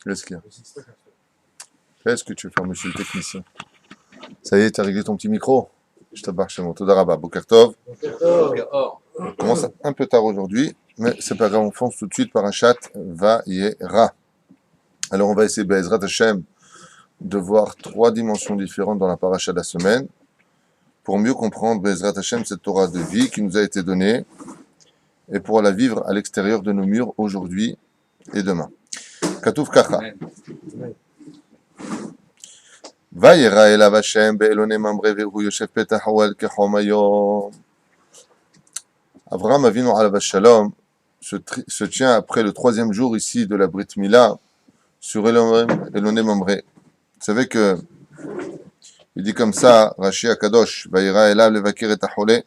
Qu'est-ce qu'il y a? Fais ce que tu veux faire, monsieur le technicien. Ça y est, tu as réglé ton petit micro? Je te barre chez moi. Todarabah, Boker Tov. On commence un peu tard aujourd'hui, mais c'est pas grave, on fonce tout de suite par un chat Vayera. Alors on va essayer, Be'ezrat Hashem, de voir 3 dimensions différentes dans la paracha de la semaine, pour mieux comprendre Be'ezrat Hashem, cette Torah de vie qui nous a été donnée, et pour la vivre à l'extérieur de nos murs aujourd'hui et demain. Katouf Kacha. Vayera elav Hashem be'elone mamre ve'hu yoshev petach ha'oel kechom hayom. Avraham Avinu alav shalom se tient après le 3e jour ici de la Brit Mila sur Elone Mamre. Vous savez que il dit comme ça, Rashi Akadosh, Vayera elav levakir et ha'ole,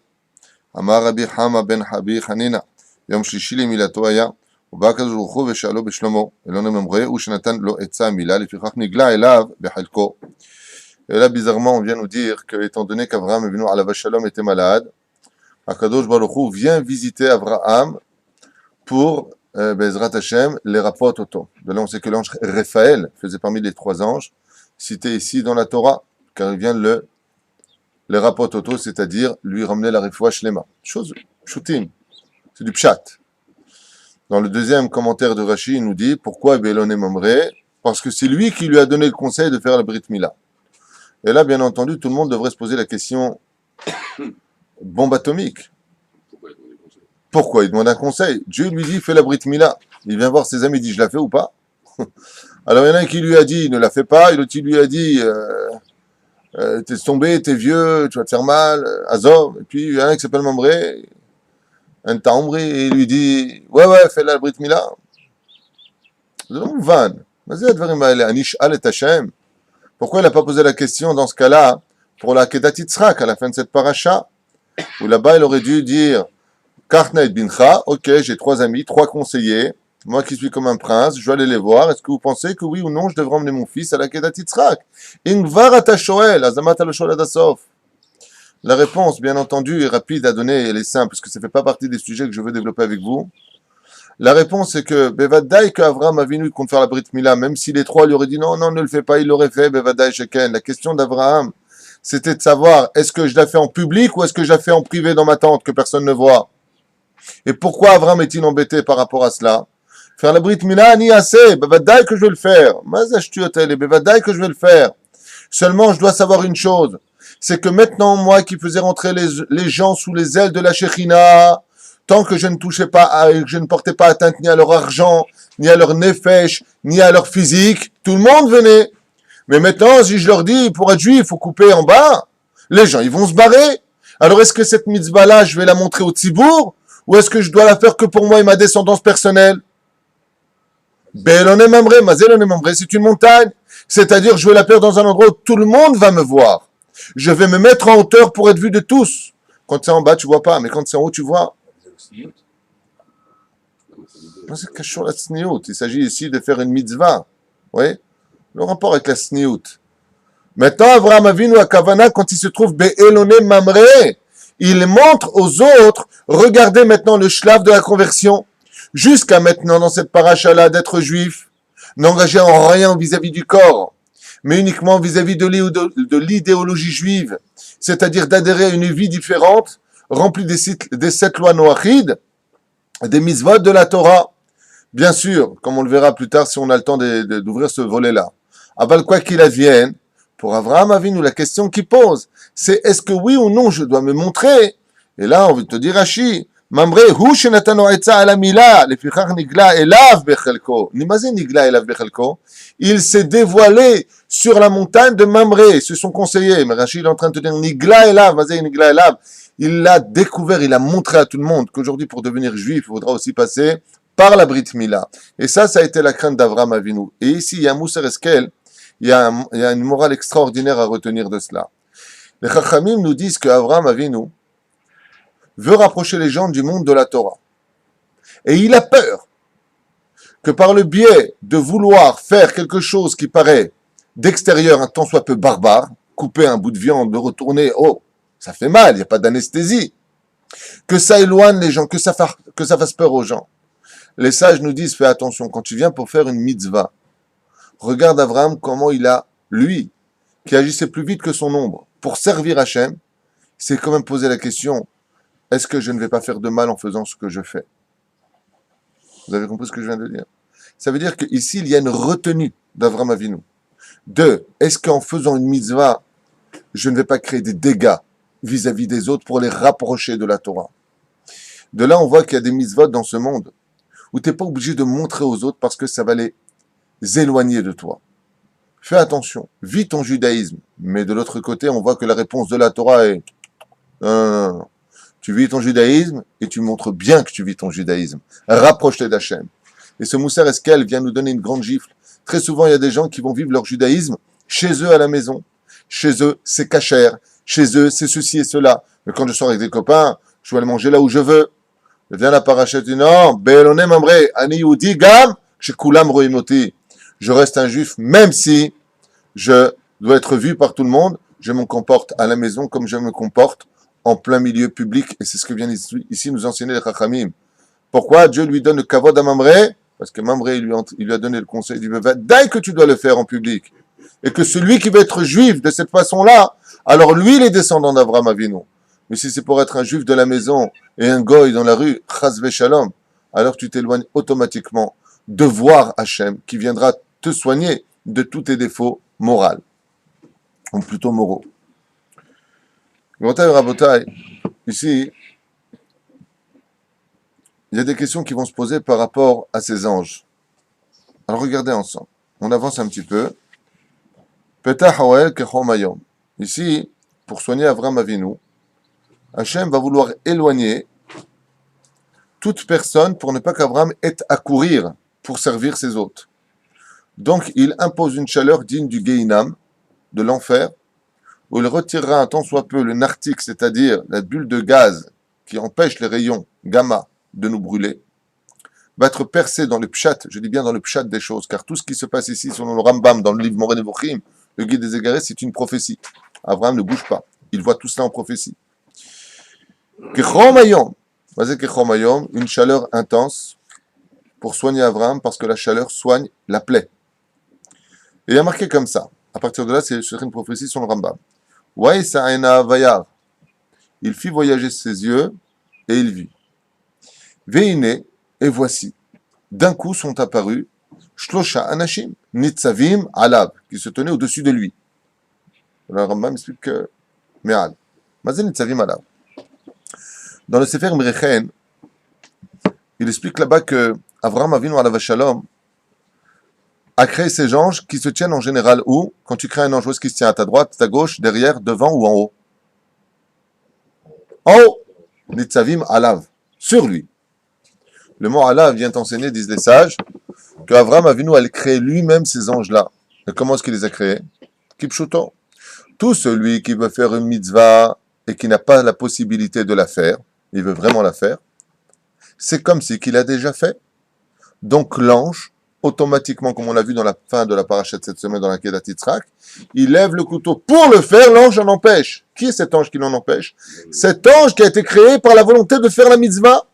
Amar Rabbi Hama ben Habi Hanina, Yom Shlishi lemilato haya, ובא הקדוש ברוך הוא ושאלו בשלמה, אלון ממרא, הוא שנתן לו עצה מילה, לפיכך נגלה אליו בחלקו. Et là, bizarrement, on vient nous dire que, étant donné qu'Avraham Avinu alav shalom était malade, Akadosh Baruch Hu vient visiter Avraham pour, Bezrat Hashem, les rapports auto. De là, on sait que l'ange Raphaël faisait parmi les 3 anges, cités ici dans la Torah, car il vient les rapports auto, c'est-à-dire lui ramener la refoua shlema. Chose, shooting, c'est du pshat. Dans le 2e commentaire de Rashi, il nous dit pourquoi Be'elone Mamre? Parce que c'est lui qui lui a donné le conseil de faire la Brit Mila. Et là, bien entendu, tout le monde devrait se poser la question bombe atomique. Pourquoi il demande un conseil? Dieu lui dit fais la Brit Mila. Il vient voir ses amis, il dit je la fais ou pas? Alors il y en a un qui lui a dit ne la fais pas, et l'autre qui lui a dit t'es tombé, t'es vieux, tu vas te faire mal, Azov. Et puis il y en a un qui s'appelle Mamre, un Taoumri, et il lui dit ouais, fais la Brit Mila. C'est un van. Pourquoi il n'a pas posé la question dans ce cas-là pour la Kedat Yitzhak à la fin de cette paracha, où là-bas il aurait dû dire Kartna et Bincha, ok, j'ai 3 amis, 3 conseillers, moi qui suis comme un prince, je vais aller les voir, est-ce que vous pensez que oui ou non je devrais emmener mon fils à la Kedat Yitzhak? Ingvar ata shoel, azamat al shoel adasof. La réponse, bien entendu, est rapide à donner, elle est simple, parce que ça ne fait pas partie des sujets que je veux développer avec vous. La réponse est que Bevadaï qu'Avraham Avinu compte faire la Brit Mila, même si les 3 lui auraient dit non, ne le fais pas, il l'aurait fait, Bevadaï Sheken. La question d'Avraham, c'était de savoir, est-ce que je la fais en public ou est-ce que je la fais en privé dans ma tente, que personne ne voit? Et pourquoi Avraham est-il embêté par rapport à cela? Faire la Brit Mila, ni assez, Bevadaï que je vais le faire. Mazashtuotel, Bevadaï que je vais le faire. Seulement, je dois savoir une chose, c'est que maintenant, moi qui faisais rentrer les gens sous les ailes de la Shekhinah, tant que je ne touchais pas, je ne portais pas atteinte ni à leur argent, ni à leur nefesh, ni à leur physique, tout le monde venait. Mais maintenant, si je leur dis, pour être juif, il faut couper en bas, les gens, ils vont se barrer. Alors, est-ce que cette mitzvah-là, je vais la montrer au tzibour, ou est-ce que je dois la faire que pour moi et ma descendance personnelle? Be'elone Mamre, Mazelone Mamre, c'est une montagne. C'est-à-dire, je vais la faire dans un endroit où tout le monde va me voir. Je vais me mettre en hauteur pour être vu de tous. Quand c'est en bas, tu vois pas, mais quand c'est en haut, tu vois. C'est cachot la sniout. Il s'agit ici de faire une mitzvah. Oui? Le rapport avec la sniout. Maintenant, Avraham Avinu à Kavana, quand il se trouve Be'elone Mamre, il montre aux autres, regardez maintenant le shlav de la conversion. Jusqu'à maintenant, dans cette paracha-là, d'être juif, n'engagé en rien vis-à-vis du corps, mais uniquement vis-à-vis de l'idéologie juive, c'est-à-dire d'adhérer à une vie différente, remplie des 7 lois noachides, des mitzvot de la Torah. Bien sûr, comme on le verra plus tard si on a le temps d'ouvrir ce volet-là. Aval quoi qu'il advienne, pour Avraham Avinu, la question qu'il pose, c'est est-ce que oui ou non je dois me montrer? Et là, on veut te dire Rashi, Mamre, hu shenatano etza ala mila, lefichach nigla elav bechelko. Nimazé nigla elav bechelko. Il s'est dévoilé sur la montagne de Mamre, c'est son conseiller. Mais Rashi, il est en train de te dire nigla elav, mazé nigla elav. Il l'a découvert, il a montré à tout le monde qu'aujourd'hui, pour devenir juif, il faudra aussi passer par la Brit Mila. Et ça a été la crainte d'Avraham Avinu. Et ici, il y a Moussar Eskel, il y a une morale extraordinaire à retenir de cela. Les Chachamim nous disent qu'Avraham Avinu veut rapprocher les gens du monde de la Torah. Et il a peur que par le biais de vouloir faire quelque chose qui paraît d'extérieur un tant soit peu barbare, couper un bout de viande, le retourner, ça fait mal, il n'y a pas d'anesthésie, que ça éloigne les gens, que ça fasse peur aux gens. Les sages nous disent, fais attention, quand tu viens pour faire une mitzvah, Regarde Abraham comment il a, lui, qui agissait plus vite que son ombre, pour servir Hachem, s'est quand même posé la question, est-ce que je ne vais pas faire de mal en faisant ce que je fais? Vous avez compris ce que je viens de dire? Ça veut dire qu'ici, il y a une retenue d'Avraham Avinu. Deux, est-ce qu'en faisant une mitzvah, je ne vais pas créer des dégâts vis-à-vis des autres pour les rapprocher de la Torah? De là, on voit qu'il y a des mitzvot dans ce monde où tu n'es pas obligé de montrer aux autres parce que ça va les éloigner de toi. Fais attention, vis ton judaïsme. Mais de l'autre côté, on voit que la réponse de la Torah est non, non, non, non. Tu vis ton judaïsme et tu montres bien que tu vis ton judaïsme. Rapproche-les d'Hachem. Et ce Mousser Eskel vient nous donner une grande gifle. Très souvent, il y a des gens qui vont vivre leur judaïsme chez eux à la maison. Chez eux, c'est cachère. Chez eux, c'est ceci et cela. Mais quand je sors avec des copains, je vais aller manger là où je veux. Je viens la paracha dit non, Be'eloné Mamre, Ani Yehudi Gam, Shekulam Roimoti. Je reste un juif, même si je dois être vu par tout le monde, je me comporte à la maison comme je me comporte en plein milieu public. Et c'est ce que vient ici nous enseigner les Chachamim. Pourquoi Dieu lui donne le kavod à Mamre? Parce que Mamre, il lui a donné le conseil du dès que tu dois le faire en public. Et que celui qui veut être juif de cette façon-là, alors lui, il est descendant d'Avraham Avinu. Mais si c'est pour être un juif de la maison et un goy dans la rue, chas v'shalom, alors tu t'éloignes automatiquement de voir Hachem qui viendra te soigner de tous tes défauts moraux, ou plutôt moraux. Ici, il y a des questions qui vont se poser par rapport à ces anges. Alors regardez ensemble. On avance un petit peu. Ici, pour soigner Avraham Avinu, Hachem va vouloir éloigner toute personne pour ne pas qu'Abraham ait à courir pour servir ses hôtes. Donc, il impose une chaleur digne du Gehinam, de l'enfer, où il retirera un tant soit peu le nartik, c'est-à-dire la bulle de gaz qui empêche les rayons gamma de nous brûler, va être percé dans le pshat, je dis bien dans le pshat des choses, car tout ce qui se passe ici, selon le Rambam, dans le livre Moreh Nevuchim, le guide des égarés, c'est une prophétie. Abraham ne bouge pas. Il voit tout cela en prophétie. Une chaleur intense pour soigner Abraham, parce que la chaleur soigne la plaie. Et il y a marqué comme ça. À partir de là, c'est une prophétie sur le Rambam. Il fit voyager ses yeux et il vit. Veine, et voici. D'un coup sont apparus Shlosha Anashim, Nitzavim Alav, qui se tenaient au-dessus de lui. Le Rambam explique que Me'al. Mazen Nitzavim Alav. Dans le Sefer Merechen, il explique là-bas que Avraham Avinu alav shalom a créé ces anges qui se tiennent en général où? Quand tu crées un ange, où est-ce qu'il se tient? À ta droite, à ta gauche, derrière, devant ou en haut? En haut. Nitzavim alav. Sur lui. Le mot alav vient enseigner, disent les sages, que Avraham Avinu a créé lui-même ces anges-là. Et comment est-ce qu'il les a créés? Kipshuto. Tout celui qui veut faire une mitzvah et qui n'a pas la possibilité de la faire, il veut vraiment la faire, c'est comme si qu'il a déjà fait. Donc l'ange, automatiquement, comme on l'a vu dans la fin de la paracha de cette semaine dans la Kedat Yitzhak, il lève le couteau pour le faire, l'ange en empêche. Qui est cet ange qui l'en empêche? Cet ange qui a été créé par la volonté de faire la mitzvah.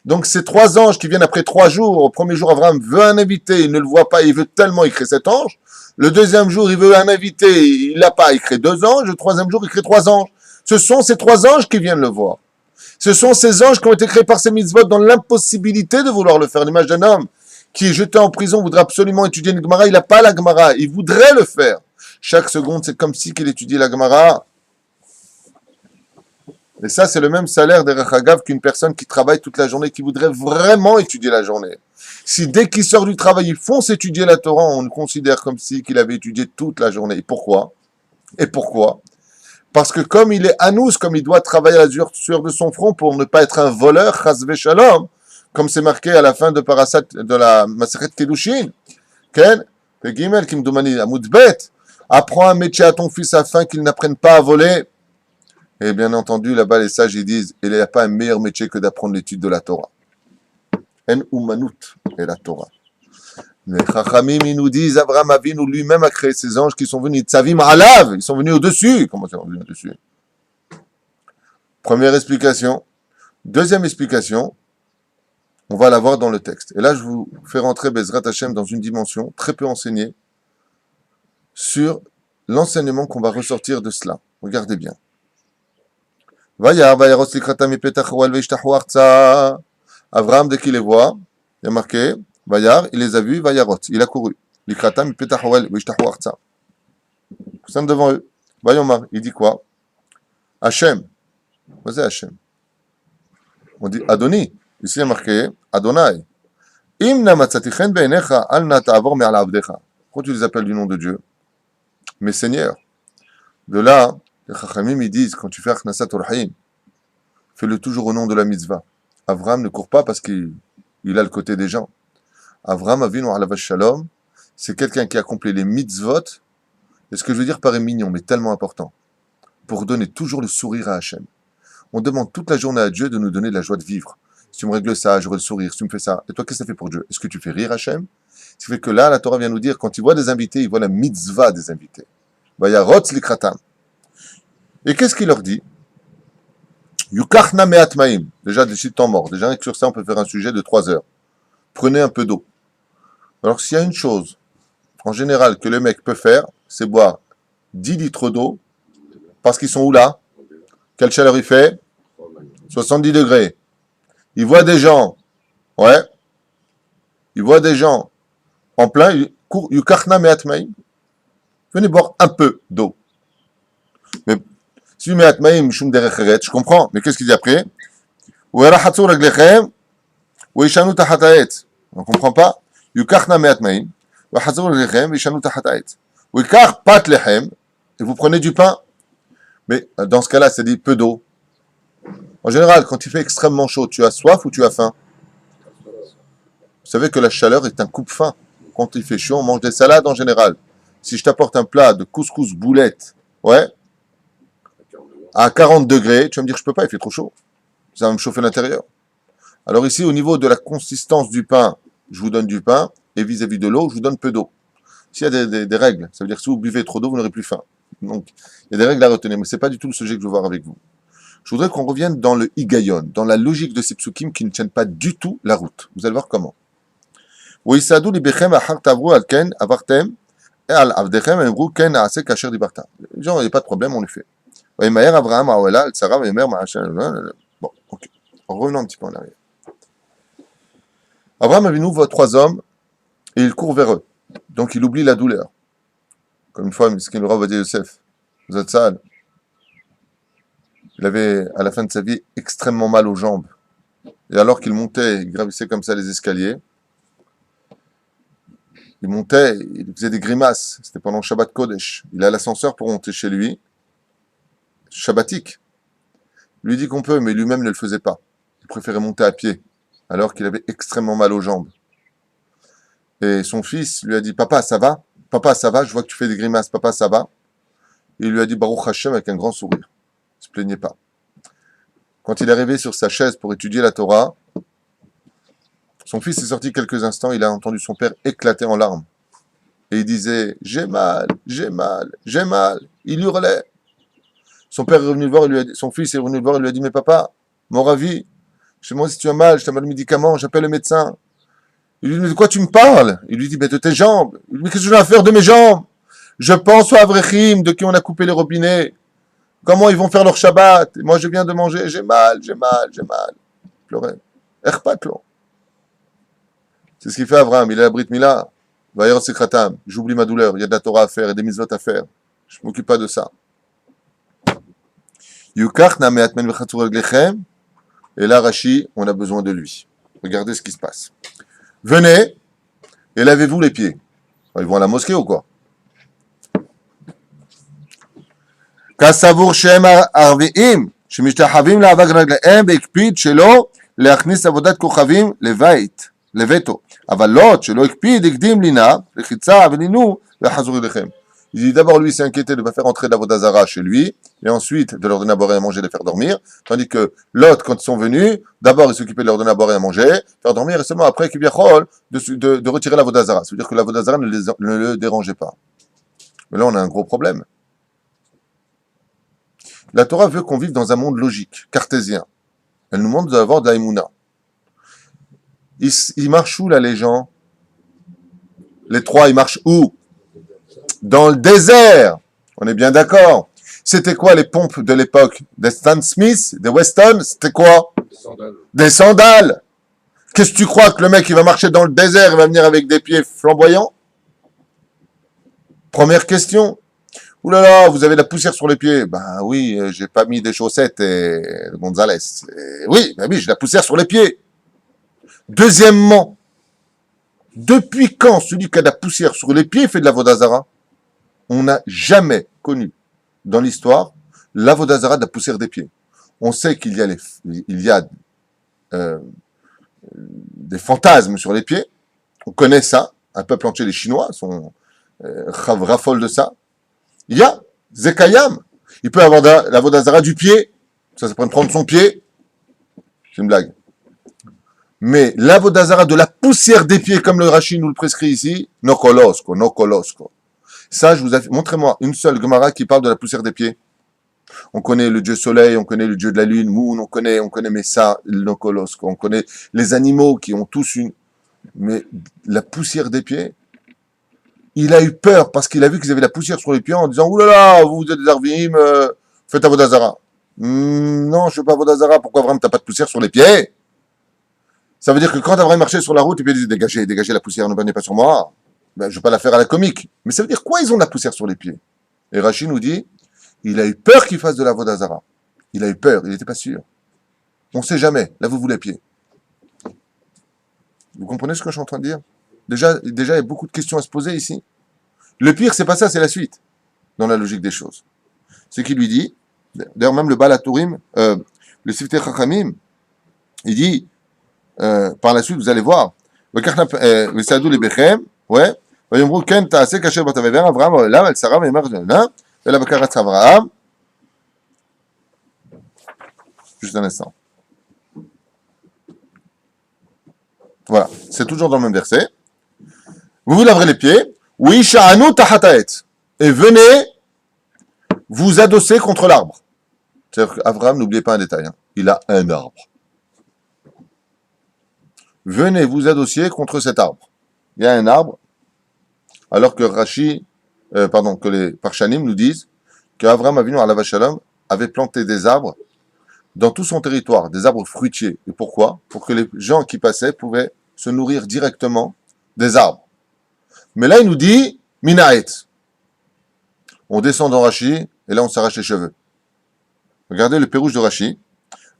Donc ces trois anges qui viennent après 3 jours, au premier jour Abraham veut un invité, il ne le voit pas, il veut tellement, il crée cet ange. Le deuxième jour, il veut un invité, il l'a pas, il crée 2 anges. Le troisième jour, il crée 3 anges. Ce sont ces 3 anges qui viennent le voir. Ce sont ces anges qui ont été créés par ces mitzvot dans l'impossibilité de vouloir le faire. L'image d'un homme qui est jeté en prison, voudrait absolument étudier une Gemara, il n'a pas la Gemara, il voudrait le faire. Chaque seconde, c'est comme si qu'il étudiait la Gemara. Et ça, c'est le même salaire des Rachagav qu'une personne qui travaille toute la journée, qui voudrait vraiment étudier la journée. Si dès qu'il sort du travail, il fonce étudier la Torah, on le considère comme si qu'il avait étudié toute la journée. Et pourquoi? Parce que comme il est anous, comme il doit travailler à la sueur de son front pour ne pas être un voleur, chas v'shalom, comme c'est marqué à la fin de Parasat, de la Masechet Kedushin, Ken, Pegimel, Kimdoumani, Amoudbet, apprends un métier à ton fils afin qu'il n'apprenne pas à voler. Et bien entendu, là-bas, les sages, ils disent, il n'y a pas un meilleur métier que d'apprendre l'étude de la Torah. En Umanut et la Torah. Les Chachamim, ils nous disent, Abraham Avinu lui-même a créé ces anges qui sont venus, Tzavim Alav, ils sont venus au-dessus. Comment ça, venus au-dessus? Première explication. Deuxième explication, on va la voir dans le texte. Et là, je vous fais rentrer Bezrat Hashem dans une dimension très peu enseignée, sur l'enseignement qu'on va ressortir de cela. Regardez bien. Abraham, dès qu'il les voit, il y a marqué, Vayar, il les a vus, Vayarot, il a couru. Likratam, Poussant devant eux. Vayomar, il dit quoi? Hachem. C'est Hachem. On dit Adoni. Ici, il y a marqué Adonai. Imna matzatichen be'enecha, al na ta'avor me'al avdecha. Pourquoi tu les appelles du nom de Dieu? Mais Seigneur. De là, les Chachamim, ils disent, quand tu fais Achnasat Orhaim, fais-le toujours au nom de la mitzvah. Avraham ne court pas parce qu'il a le côté des gens. Avraham Avinu alav shalom, c'est quelqu'un qui accomplit les mitzvot, et ce que je veux dire paraît mignon, mais tellement important, pour donner toujours le sourire à Hachem. On demande toute la journée à Dieu de nous donner de la joie de vivre. Si tu me règles ça, j'aurai le sourire. Si tu me fais ça, et toi, qu'est-ce que ça fait pour Dieu? Est-ce que tu fais rire Hachem? Ce qui fait que là, la Torah vient nous dire, quand il voit des invités, il voit la mitzvah des invités. Vayarot likratam. Et qu'est-ce qu'il leur dit? Yukachna me'at ma'im. Déjà, des temps morts. Déjà, sur ça, on peut faire un sujet de 3 heures. Prenez un peu d'eau. Alors, s'il y a une chose, en général, que le mec peut faire, c'est boire 10 litres d'eau, parce qu'ils sont où là? Quelle chaleur il fait? 70 degrés. Il voit des gens, ouais, il voit des gens en plein, Yukachna me'at ma'im. Venez boire un peu d'eau. Mais si me'at ma'im shum derech eretz, je comprends, mais qu'est-ce qu'il dit après? U'erahatzu raglechem, u'ishanu tachat ha'etz. On ne comprend pas. Yukachna me'at ma'im, u'erahatzu raglechem, u'ishanu tachat ha'etz. U'ikach pat lechem, et vous prenez du pain. Mais dans ce cas-là, c'est dit peu d'eau. En général, quand il fait extrêmement chaud, tu as soif ou tu as faim? Vous savez que la chaleur est un coupe-faim. Quand il fait chaud, on mange des salades en général. Si je t'apporte un plat de couscous boulette, ouais, à 40 degrés, tu vas me dire je peux pas, il fait trop chaud. Ça va me chauffer l'intérieur. Alors ici, au niveau de la consistance du pain, je vous donne du pain, et vis-à-vis de l'eau, je vous donne peu d'eau. S'il y a des règles, ça veut dire que si vous buvez trop d'eau, vous n'aurez plus faim. Donc, il y a des règles à retenir, mais c'est pas du tout le sujet que je veux voir avec vous. Je voudrais qu'on revienne dans le higayon, dans la logique de ces psukim qui ne tiennent pas du tout la route. Vous allez voir comment. Les gens, il n'y a pas de problème, on le fait. Bon, ok. Revenons un petit peu en arrière. Abraham Avinu voit 3 hommes et il court vers eux. Donc il oublie la douleur. Comme une fois, Miskin le Rav Ovadia Yosef, Zatzal, il avait, à la fin de sa vie, extrêmement mal aux jambes. Et alors qu'il montait, il gravissait comme ça les escaliers, il montait, il faisait des grimaces. C'était pendant Shabbat Kodesh. Il a l'ascenseur pour monter chez lui, shabbatique. Il lui dit qu'on peut, mais lui-même ne le faisait pas. Il préférait monter à pied, alors qu'il avait extrêmement mal aux jambes. Et son fils lui a dit, papa, ça va? Papa, ça va? Je vois que tu fais des grimaces. Papa, ça va? Et il lui a dit, Baruch Hashem, avec un grand sourire. Il ne se plaignait pas. Quand il est arrivé sur sa chaise pour étudier la Torah, son fils est sorti quelques instants, il a entendu son père éclater en larmes. Et il disait, j'ai mal, j'ai mal, j'ai mal. Il hurlait. Son père est revenu le voir, il lui a dit, son fils est revenu le voir, il lui a dit, mais papa, mon ravi, chez moi si tu as mal, je t'ai mal le médicament, j'appelle le médecin. Il lui dit, mais de quoi tu me parles? Il lui dit, mais de tes jambes. Il lui dit, mais qu'est-ce que je vais faire de mes jambes? Je pense aux Avrechim, de qui on a coupé les robinets. Comment ils vont faire leur Shabbat? Et moi je viens de manger, j'ai mal, j'ai mal, j'ai mal. Il pleurait. Erpatlo. C'est ce qu'il fait Abraham, il est à Brit Mila. Vayarot Sekratam, j'oublie ma douleur, il y a de la Torah à faire, il y a des mitzvot à faire. Je ne m'occupe pas de ça. Yukachna me'at ma'im v'chatzur reglechem. Et là, Rashi, on a besoin de lui. Regardez ce qui se passe. Venez et lavez-vous les pieds. Ils vont à la mosquée ou quoi? Kasavur shem arvi'im, shemishtachavim la'avag raglehem, be'ikpid shelo le'achnis avodat kochavim levait, leveto. אבל לוט, שלא הקפיד, הקדים לינה, לחיצה ולינו, וחזרו אליכם. Il dit d'abord lui s'est inquiété de ne pas faire entrer d'Avodah Zara chez lui, et ensuite de leur donner à boire et à manger, de les faire dormir, tandis que Lot, quand ils sont venus, d'abord il s'occupait de leur donner à boire et à manger, faire dormir, et seulement après qu'il de retirer l'Avodah Zara. Ça veut dire que l'Avodah Zara ne le dérangeait pas. Mais là on a un gros problème. La Torah veut qu'on vive dans un monde logique, cartésien. Elle nous demande d'avoir de la Emouna. Ils marchent où là les gens? Les 3, ils marchent où? dans le désert. On est bien d'accord. C'était quoi les pompes de l'époque? Des Stan Smith, des Weston, c'était quoi? Des sandales. Qu'est-ce que tu crois que le mec, il va marcher dans le désert, il va venir avec des pieds flamboyants? Première question. Ouh là là, vous avez de la poussière sur les pieds. Ben oui, j'ai pas mis des chaussettes, Gonzalez. Oui, ben oui, j'ai de la poussière sur les pieds. Deuxièmement, depuis quand celui qui a de la poussière sur les pieds fait de la vodazara? On n'a jamais connu dans l'histoire la vodazara de la poussière des pieds. On sait qu'il y a, euh, des fantasmes sur les pieds. On connaît ça. Un peuple entier, les Chinois, sont raffolent de ça. Il y a Zekayam. Il peut avoir la vodazara du pied. Ça peut prendre son pied. C'est une blague. Mais la vodazara de la poussière des pieds, comme le Rashi nous le prescrit ici, no colosco, no colosco. Ça, je vous ai... Montrez-moi une seule Gemara qui parle de la poussière des pieds. On connaît le dieu soleil, on connaît le dieu de la lune, Moon, on connaît Messa, no colosco, on connaît les animaux qui ont tous une... Mais la poussière des pieds, il a eu peur parce qu'il a vu qu'ils avaient la poussière sur les pieds en disant « Ouh là là, vous êtes des Arvim, faites à vodazara. Non, je ne fais pas vodazara, pourquoi vraiment t'as pas de poussière sur les pieds? Ça veut dire que quand Abraham marchait sur la route, et puis il dit dégagez, dégagez la poussière, ne venez pas sur moi. Ben, je ne vais pas la faire à la comique. Mais ça veut dire quoi ils ont de la poussière sur les pieds? Et Rachid nous dit, il a eu peur qu'il fasse de la vodazara. Il a eu peur, il n'était pas sûr. On ne sait jamais, lavez-vous les pieds. Vous comprenez ce que je suis en train de dire? Déjà, il y a beaucoup de questions à se poser ici. Le pire, c'est pas ça, c'est la suite, dans la logique des choses. C'est qu'il lui dit, d'ailleurs même le Baal HaTurim, le Siftei Chachamim, il dit, par la suite, vous allez voir. וסעדו לבכם, ויאמרו כן תעשה כאשר באת ויבאר אברהם העולם אל שרה ויאמר ג'נה אלא בקרץ אברהם. Juste un instant. Voilà, c'est toujours dans le même verset. Vous vous laverez les pieds. Oui, sha'anu tahataet. Et venez vous adosser contre l'arbre. C'est-à-dire qu'Abraham, n'oubliez pas un détail, hein. Il a un arbre. Venez vous adossier contre cet arbre. Il y a un arbre, alors que que les Parshanim nous disent qu'Avraham Avinu alav shalom avait planté des arbres dans tout son territoire, des arbres fruitiers. Et pourquoi? Pour que les gens qui passaient pouvaient se nourrir directement des arbres. Mais là, il nous dit Minaet. On descend dans Rashi, et là, on s'arrache les cheveux. Regardez le pérouge de Rashi.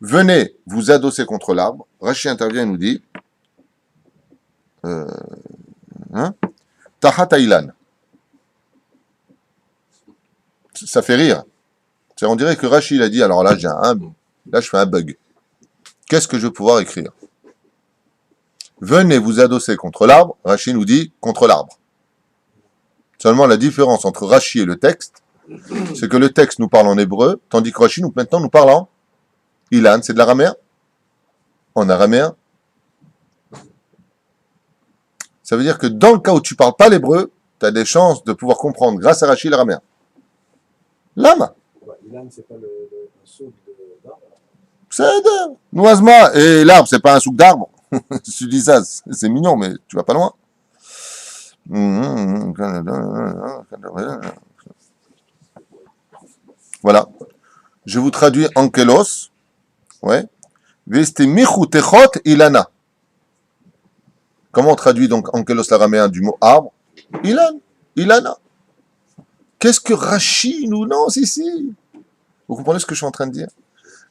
Venez vous adosser contre l'arbre. Rashi intervient et nous dit Tahat Ailan. Ça fait rire. On dirait que Rashi il a dit, alors là, là je fais un bug. Qu'est-ce que je vais pouvoir écrire? Venez vous adosser contre l'arbre. Rashi nous dit contre l'arbre. Seulement la différence entre Rashi et le texte, c'est que le texte nous parle en hébreu, tandis que Rashi maintenant nous parle en Ilan, c'est de l'araméen. En araméen. Ça veut dire que dans le cas où tu parles pas l'hébreu, tu as des chances de pouvoir comprendre grâce à Rashi l'araméen. Lama. Ilan, c'est pas un souk d'arbre. C'est noisement. Et l'arbre, c'est pas un souk d'arbre. Si tu dis ça, c'est mignon, mais tu vas pas loin. Voilà. Je vous traduis Ankelos. Ouais. Veste michutechot ilana. Comment on traduit donc Ankelos l'araméen du mot arbre? Ilan. Ilana. Qu'est-ce que Rashi nous lance ici? Vous comprenez ce que je suis en train de dire?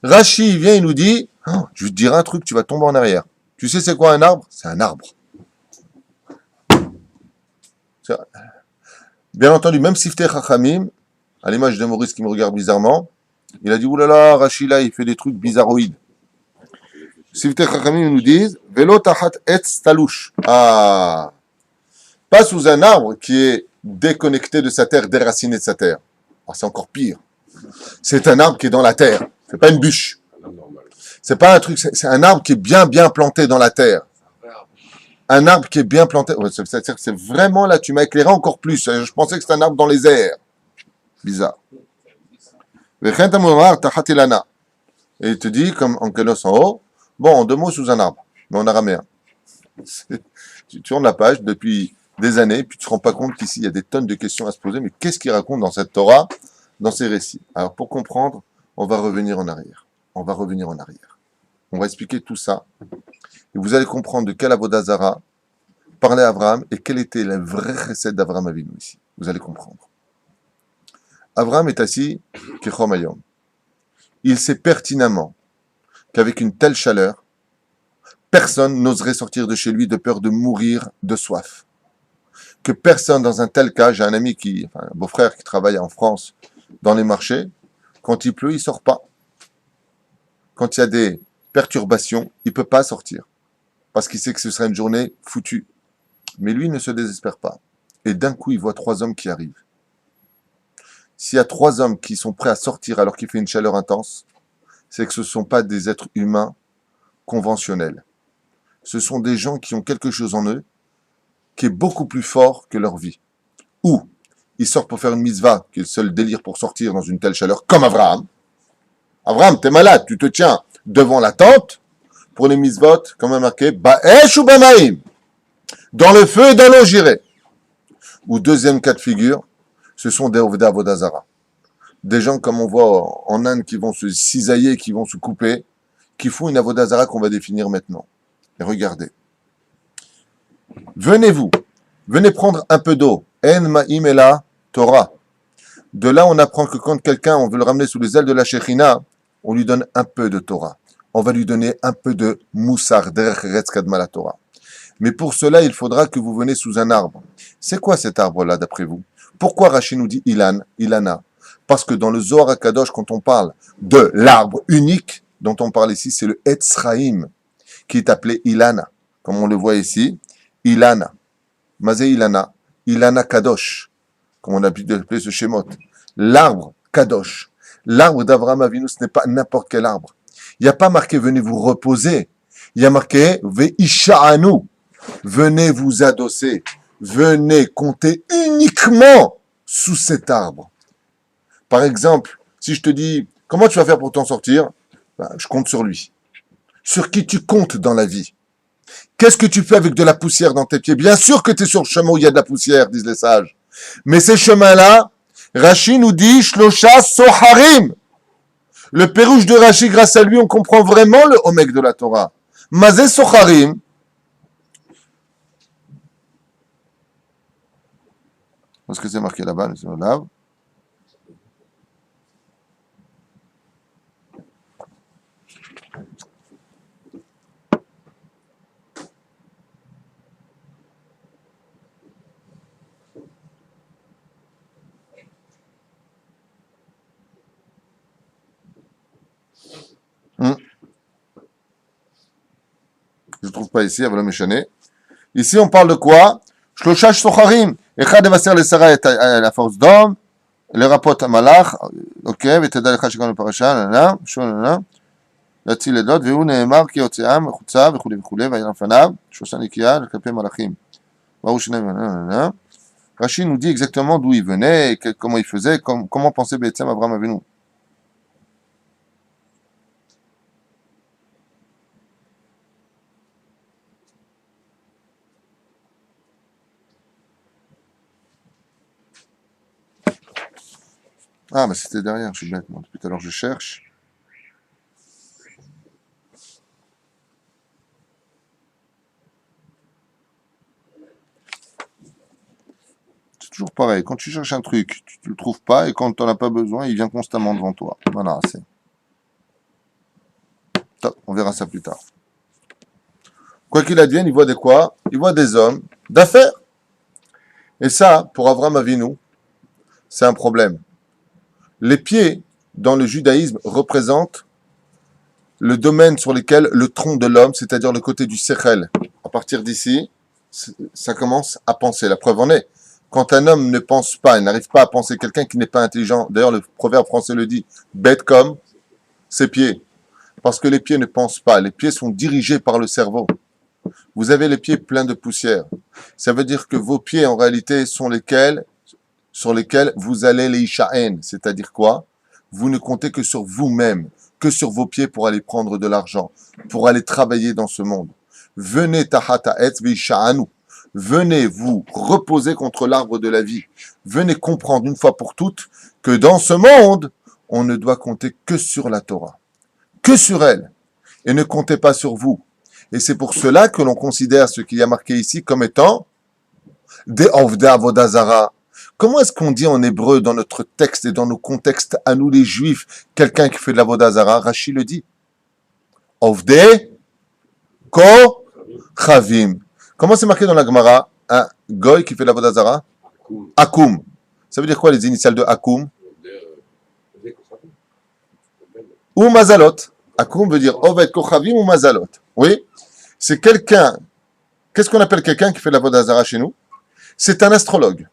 Rashi vient et nous dit, oh, je vais te dire un truc, tu vas tomber en arrière. Tu sais c'est quoi un arbre? C'est un arbre. Bien entendu, même Siftei Chachamim, à l'image de Maurice qui me regarde bizarrement, il a dit, oulala, Rashi là, il fait des trucs bizarroïdes. Siftei Chachamim nous disent, Velo tachat etz talouche. Ah, pas sous un arbre qui est déconnecté de sa terre, déraciné de sa terre. Ah, c'est encore pire. C'est un arbre qui est dans la terre. C'est pas une bûche. C'est pas un truc, c'est un arbre qui est bien planté dans la terre. Un arbre qui est bien planté. C'est-à-dire que c'est vraiment là, tu m'as éclairé encore plus. Je pensais que c'était un arbre dans les airs. Bizarre. Et il te dit, comme Kenos en haut, bon, en deux mots sous un arbre, mais en araméen. Tu tournes la page, depuis des années, puis tu te rends pas compte qu'ici, il y a des tonnes de questions à se poser, mais qu'est-ce qu'il raconte dans cette Torah, dans ces récits? Alors, pour comprendre, on va revenir en arrière. On va revenir en arrière. On va expliquer tout ça, et vous allez comprendre de quel avodat zara parlait Abraham, et quelle était la vraie recette d'Abraham Avinu ici. Vous allez comprendre. Abraham est assis, Kechom Hayom. Il sait pertinemment qu'avec une telle chaleur, personne n'oserait sortir de chez lui de peur de mourir de soif. Que personne dans un tel cas, j'ai un ami un beau-frère qui travaille en France dans les marchés, quand il pleut, il sort pas. Quand il y a des perturbations, il peut pas sortir. Parce qu'il sait que ce sera une journée foutue. Mais lui ne se désespère pas. Et d'un coup, il voit 3 hommes qui arrivent. S'il y a 3 hommes qui sont prêts à sortir alors qu'il fait une chaleur intense, c'est que ce ne sont pas des êtres humains conventionnels. Ce sont des gens qui ont quelque chose en eux qui est beaucoup plus fort que leur vie. Ou ils sortent pour faire une mitzvah, qui est le seul délire pour sortir dans une telle chaleur, comme Abraham. Abraham, t'es malade, tu te tiens devant la tente, pour les mitzvot, comme est marqué, Ba'esh ou Bamaim, dans le feu et dans l'eau j'irai. Ou deuxième cas de figure, ce sont des avodah zara. Des gens comme on voit en Inde qui vont se cisailler, qui vont se couper, qui font une avodah zara qu'on va définir maintenant. Et regardez. Venez prendre un peu d'eau. En ma'im ela Torah. De là, on apprend que quand quelqu'un, on veut le ramener sous les ailes de la Shekhinah, on lui donne un peu de Torah. On va lui donner un peu de Moussar, derech eretz kadma la Torah. Mais pour cela, il faudra que vous venez sous un arbre. C'est quoi cet arbre-là, d'après vous? Pourquoi Rachid nous dit Ilana? Parce que dans le Zohar HaKadosh, quand on parle de l'arbre unique dont on parle ici, c'est le Etzraïm, qui est appelé Ilana. Comme on le voit ici, Ilana. Mazé Ilana. Ilana Kadosh. Comme on a pu appeler ce Shemot. L'arbre Kadosh. L'arbre d'Avraham Avinu, ce n'est pas n'importe quel arbre. Il n'y a pas marqué venez vous reposer. Il y a marqué Ve'isha'anu. Venez vous adosser. Venez compter uniquement sous cet arbre. Par exemple, si je te dis, comment tu vas faire pour t'en sortir? Je compte sur lui. Sur qui tu comptes dans la vie? Qu'est-ce que tu fais avec de la poussière dans tes pieds? Bien sûr que tu es sur le chemin où il y a de la poussière, disent les sages. Mais ces chemins-là, Rashi nous dit, Shlosha Soharim. Le pérouge de Rashi, grâce à lui, on comprend vraiment le Omek de la Torah. Mazé Soharim. Est-ce que c'est marqué là-bas? Là. Je ne trouve pas ici, Avalon Méchané. Ici, on parle de quoi? Shloshash Socharim. Echad Evaser le Sarah est la force d'homme. Le rapport à Malach. Ok, ותדע לך שגם בפרשה, להציל עדות, והוא נאמר כי יוציאם החוצה וכו' וכו', והיה לפניו שלושה נקייה כלפי מלאכים. ברור שנאמר, Rashi nous dit exactement d'où il venait, comment il faisait, comment pensait Bétham Abraham Avinu. Ah, mais c'était derrière, je suis bête, moi. Depuis tout à l'heure, je cherche. C'est toujours pareil. Quand tu cherches un truc, tu ne le trouves pas, et quand tu n'en as pas besoin, il vient constamment devant toi. Voilà, c'est. Top, on verra ça plus tard. Quoi qu'il advienne, il voit des quoi? Il voit des hommes d'affaires. Et ça, pour Avraham Avinu, c'est un problème. Les pieds, dans le judaïsme, représentent le domaine sur lequel le tronc de l'homme, c'est-à-dire le côté du sechel, à partir d'ici, ça commence à penser. La preuve en est. Quand un homme ne pense pas, il n'arrive pas à penser, quelqu'un qui n'est pas intelligent, d'ailleurs le proverbe français le dit, bête comme ses pieds. Parce que les pieds ne pensent pas, les pieds sont dirigés par le cerveau. Vous avez les pieds pleins de poussière. Ça veut dire que vos pieds, en réalité, sont lesquels sur lesquels vous allez les isha'en, c'est-à-dire quoi? Vous ne comptez que sur vous-même, que sur vos pieds pour aller prendre de l'argent, pour aller travailler dans ce monde. Venez tahata etz veisha'anu. venez vous reposer contre l'arbre de la vie. Venez comprendre une fois pour toutes que dans ce monde, on ne doit compter que sur la Torah, que sur elle, et ne comptez pas sur vous. Et c'est pour cela que l'on considère ce qu'il y a marqué ici comme étant des Ovdei Avodah Zara. Comment est-ce qu'on dit en hébreu dans notre texte et dans nos contextes à nous les juifs, quelqu'un qui fait de l'Avodah Zara? Rashi le dit. Ovdei Kochavim. Comment c'est marqué dans la Gemara? Un goy qui fait de l'Avodah Zara? Akum. Ça veut dire quoi les initiales de Akum? Ou Mazalot. Akum veut dire Oved Kochavim ou Mazalot. Oui. C'est quelqu'un. Qu'est-ce qu'on appelle quelqu'un qui fait de l'Avodah Zara chez nous? C'est un astrologue.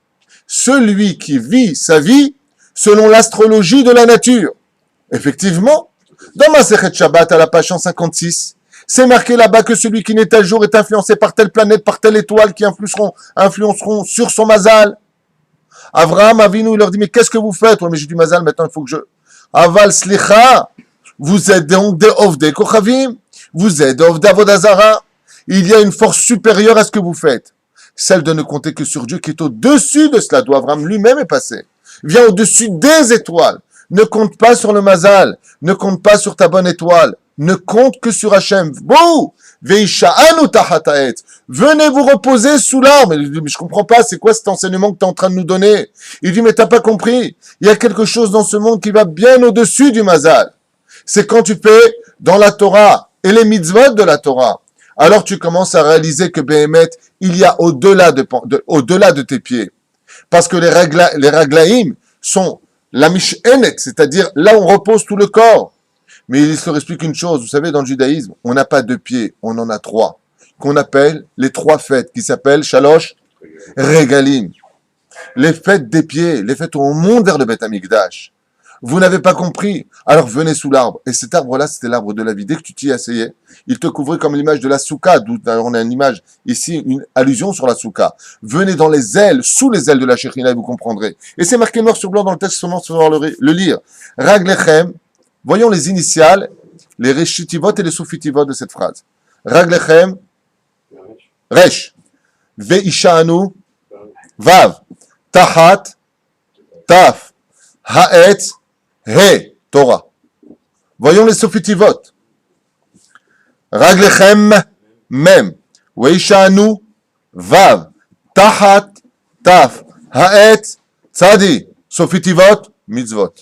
Celui qui vit sa vie selon l'astrologie de la nature. Effectivement, dans Masechet Shabbat, à la page 156, c'est marqué là-bas que celui qui naît tel jour est influencé par telle planète, par telle étoile qui influenceront sur son mazal. Avraham Avinu, il leur dit, mais qu'est-ce que vous faites? Ouais, mais j'ai du mazal, maintenant il faut que je... Aval Slicha, vous êtes donc des Ovdei Kochavim, vous êtes des Ovdei Avodah Zara. Il y a une force supérieure à ce que vous faites. Celle de ne compter que sur Dieu qui est au-dessus de cela, d'où Abraham lui-même est passé. Vient au-dessus des étoiles. Ne compte pas sur le mazal. Ne compte pas sur ta bonne étoile. Ne compte que sur Hachem. Bouh! Veisha'anu tahat ha'etz. Venez vous reposer sous l'arbre. Il dit, mais je comprends pas, c'est quoi cet enseignement que tu es en train de nous donner? Il dit, mais t'as pas compris. Il y a quelque chose dans ce monde qui va bien au-dessus du mazal. C'est quand tu fais dans la Torah et les mitzvot de la Torah. Alors tu commences à réaliser que Béhémet, il y a au-delà de tes pieds. Parce que les raglaïm sont la mish'enet, c'est-à-dire là où on repose tout le corps. Mais il se leur explique une chose, vous savez, dans le judaïsme, on n'a pas deux pieds, on en a trois, qu'on appelle les trois fêtes, qui s'appellent Shalosh Regalim. Les fêtes des pieds, les fêtes où on monte vers le Beth Amikdash. Vous n'avez pas compris, alors venez sous l'arbre. Et cet arbre-là, c'était l'arbre de la vie. Dès que tu t'y asseyais, il te couvrait comme l'image de la soukha, d'où on a une image ici, une allusion sur la soukha. Venez dans les ailes, sous les ailes de la Shekhinah, et vous comprendrez. Et c'est marqué noir sur blanc dans le texte, seulement savoir le lire. Raglechem, voyons les initiales, les reshitivot et les soufitivot de cette phrase. Raglechem, resh, veishanu, vav, tahat, taf, haetz, He, Torah. Voyons les sofitivot. Raglechem, mem. Weishanu, vav. Tahat, taf. Haet, tzadi. Sofitivot, mitzvot.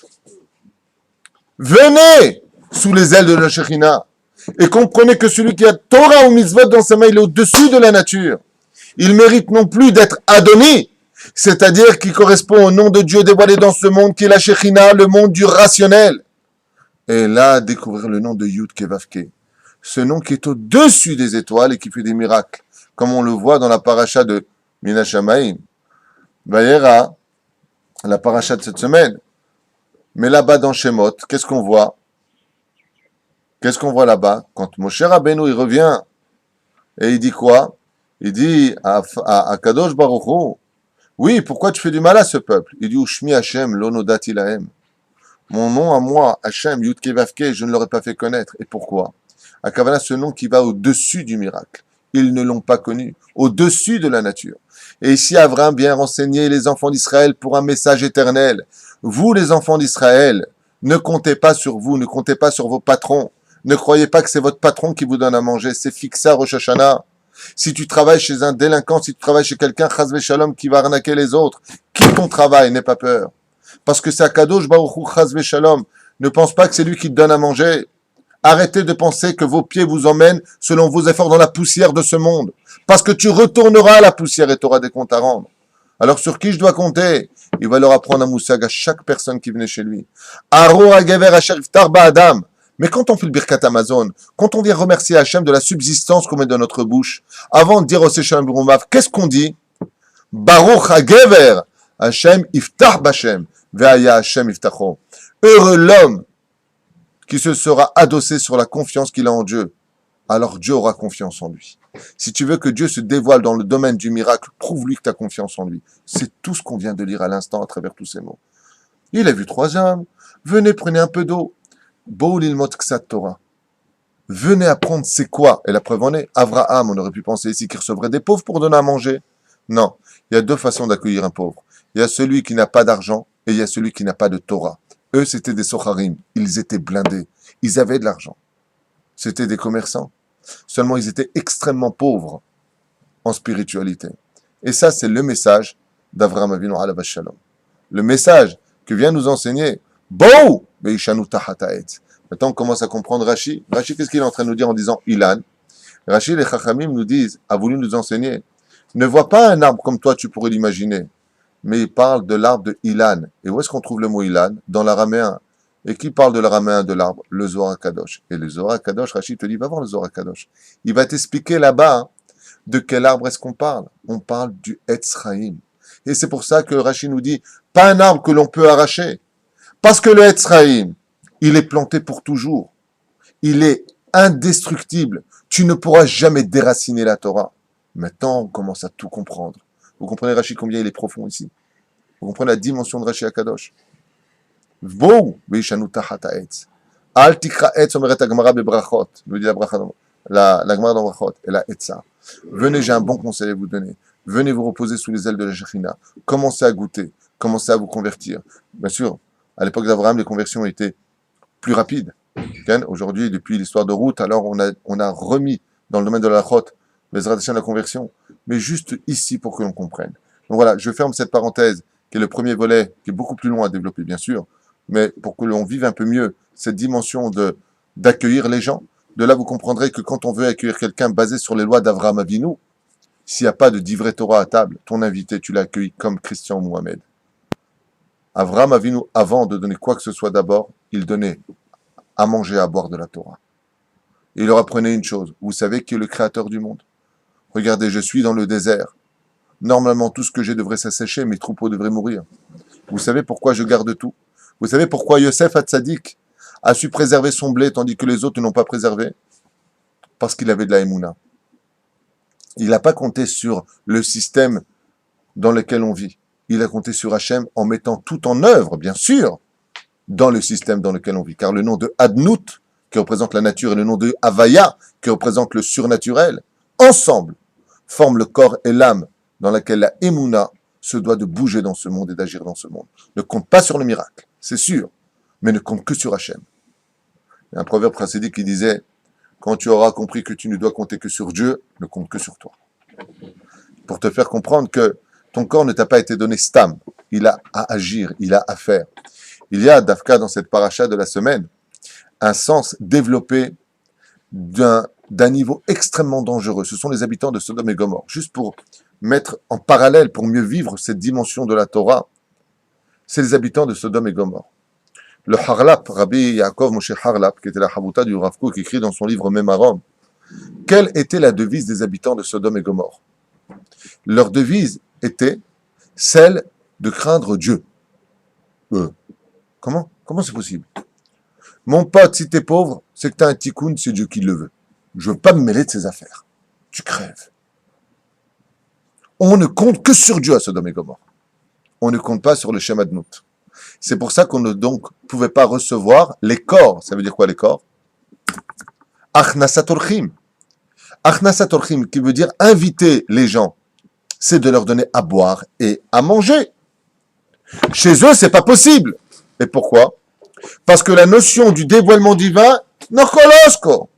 Venez sous les ailes de la Shekhinah et comprenez que celui qui a Torah ou mitzvot dans sa main, il est au-dessus de la nature. Il mérite non plus d'être Adoni, c'est-à-dire qui correspond au nom de Dieu dévoilé dans ce monde qui est la Shekhinah, le monde du rationnel. Et là, découvrir le nom de Yud Kevavke, ce nom qui est au-dessus des étoiles et qui fait des miracles, comme on le voit dans la paracha de Mina Shamaim. Vayera, la paracha de cette semaine. Mais là-bas dans Shemot, qu'est-ce qu'on voit? Qu'est-ce qu'on voit là-bas? Quand Moshe Rabbeinu, il revient, et il dit quoi? Il dit à Kadosh Baruch Hu, oui, pourquoi tu fais du mal à ce peuple? Il dit, Ushmi Hashem, l'onodati lahem. Mon nom à moi, Hashem, Yud Kevavke, je ne l'aurais pas fait connaître. Et pourquoi? À Kavana, ce nom qui va au-dessus du miracle. Ils ne l'ont pas connu. Au-dessus de la nature. Et ici, Abraham vient renseigner les enfants d'Israël pour un message éternel. Vous, les enfants d'Israël, ne comptez pas sur vous, ne comptez pas sur vos patrons. Ne croyez pas que c'est votre patron qui vous donne à manger. C'est fixé à Rosh Hashanah. Si tu travailles chez un délinquant, si tu travailles chez quelqu'un, chas v'shalom, qui va arnaquer les autres, quitte ton travail, n'aie pas peur. Parce que c'est Akadosh Baruch Hu, chas v'shalom. Ne pense pas que c'est lui qui te donne à manger. Arrêtez de penser que vos pieds vous emmènent selon vos efforts dans la poussière de ce monde. Parce que tu retourneras à la poussière et tu auras des comptes à rendre. Alors sur qui je dois compter? Il va leur apprendre un moussag à chaque personne qui venait chez lui. Aro hagever asher iftar ba'adam. Mais quand on fait le Birkat Amazon, quand on vient remercier Hachem de la subsistance qu'on met dans notre bouche, avant de dire au Shalom Birumav, qu'est-ce qu'on dit? Baruch HaGever, Hachem iftach b'Hachem, ve'aya Hachem iftacho. Heureux l'homme qui se sera adossé sur la confiance qu'il a en Dieu. Alors Dieu aura confiance en lui. Si tu veux que Dieu se dévoile dans le domaine du miracle, prouve-lui que tu as confiance en lui. C'est tout ce qu'on vient de lire à l'instant à travers tous ces mots. Il a vu 3 hommes. Venez, prenez un peu d'eau. Bo lilmot ksat Torah. Venez apprendre c'est quoi. Et la preuve en est, Abraham, on aurait pu penser ici qu'il recevrait des pauvres pour donner à manger. Non, il y a deux façons d'accueillir un pauvre. Il y a celui qui n'a pas d'argent et il y a celui qui n'a pas de Torah. Eux, c'était des socharim. Ils étaient blindés. Ils avaient de l'argent. C'était des commerçants. Seulement, ils étaient extrêmement pauvres en spiritualité. Et ça, c'est le message d'Avraham Avinu alav shalom. Le message que vient nous enseigner Bou Beishanu Tahataetz. Maintenant, on commence à comprendre Rashi. Rashi, qu'est-ce qu'il est en train de nous dire en disant Ilan? Rashi, les Chachamim nous disent, a voulu nous enseigner, ne vois pas un arbre comme toi, tu pourrais l'imaginer, mais il parle de l'arbre de Ilan. Et où est-ce qu'on trouve le mot Ilan? Dans l'araméen. Et qui parle de l'araméen de l'arbre? Le Zohar Kadosh. Et le Zohar Kadosh, Rashi te dit, va voir le Zohar Kadosh. Il va t'expliquer là-bas hein, de quel arbre est-ce qu'on parle. On parle du Etz Chaim. Et c'est pour ça que Rashi nous dit, pas un arbre que l'on peut arracher. Parce que le Etz Chaim, il est planté pour toujours. Il est indestructible. Tu ne pourras jamais déraciner la Torah. Maintenant, on commence à tout comprendre. Vous comprenez, Rashi, combien il est profond ici? Vous comprenez la dimension de Rashi Akadosh? Vou, veishanu tahata etz. Al tikra etz, omeret agmara bebrachot. Nous dit la Gemara dans Brachot. Et la etza. Venez, j'ai un bon conseil à vous donner. Venez vous reposer sous les ailes de la Shekhinah. Commencez à goûter. Commencez à vous convertir. Bien sûr, à l'époque d'Abraham, les conversions étaient plus rapides. Aujourd'hui, depuis l'histoire de Ruth, alors on a remis dans le domaine de la Chot, Bezrat Hashem, la conversion, mais juste ici pour que l'on comprenne. Donc voilà, je ferme cette parenthèse, qui est le premier volet, qui est beaucoup plus long à développer, bien sûr, mais pour que l'on vive un peu mieux cette dimension d'accueillir les gens. De là, vous comprendrez que quand on veut accueillir quelqu'un basé sur les lois d'Avraham Avinu, s'il n'y a pas de divrei Torah à table, ton invité, tu l'accueilles comme Christian Mohamed. Avraham Avinu, avant de donner quoi que ce soit d'abord, il donnait à manger, à boire de la Torah. Et il leur apprenait une chose. Vous savez qui est le créateur du monde? Regardez, je suis dans le désert. Normalement, tout ce que j'ai devrait s'assécher, mes troupeaux devraient mourir. Vous savez pourquoi je garde tout? Vous savez pourquoi Yosef Hatzadik a su préserver son blé tandis que les autres n'ont pas préservé? Parce qu'il avait de la Emouna. Il n'a pas compté sur le système dans lequel on vit. Il a compté sur Hachem en mettant tout en œuvre, bien sûr, dans le système dans lequel on vit. Car le nom de Adnout, qui représente la nature, et le nom de Havaya, qui représente le surnaturel, ensemble, forment le corps et l'âme dans laquelle la Emouna se doit de bouger dans ce monde et d'agir dans ce monde. Ne compte pas sur le miracle, c'est sûr, mais ne compte que sur Hachem. Il y a un proverbe chassidique qui disait « Quand tu auras compris que tu ne dois compter que sur Dieu, ne compte que sur toi. » Pour te faire comprendre que ton corps ne t'a pas été donné stam. Il a à agir, il a à faire. Il y a, Dafka, dans cette paracha de la semaine, un sens développé d'un niveau extrêmement dangereux. Ce sont les habitants de Sodome et Gomorrhe. Juste pour mettre en parallèle, pour mieux vivre cette dimension de la Torah, c'est les habitants de Sodome et Gomorrhe. Le Harlap, Rabbi Yaakov Moshe Harlap, qui était la Chavouta du Rav Kook, qui écrit dans son livre Mémarom, quelle était la devise des habitants de Sodome et Gomorrhe? Leur devise était celle de craindre Dieu. Comment c'est possible? Mon pote, si t'es pauvre, c'est que t'as un tikkun, c'est Dieu qui le veut. Je veux pas me mêler de ses affaires. Tu crèves. On ne compte que sur Dieu à Sodome et Gomorrhe. On ne compte pas sur le Shem Adnout. C'est pour ça qu'on ne donc pouvait pas recevoir les corps. Ça veut dire quoi les corps? Achnasat orchim. Achnasat orchim, qui veut dire inviter les gens. C'est de leur donner à boire et à manger. Chez eux, c'est pas possible. Et pourquoi? Parce que la notion du dévoilement divin, non colosko.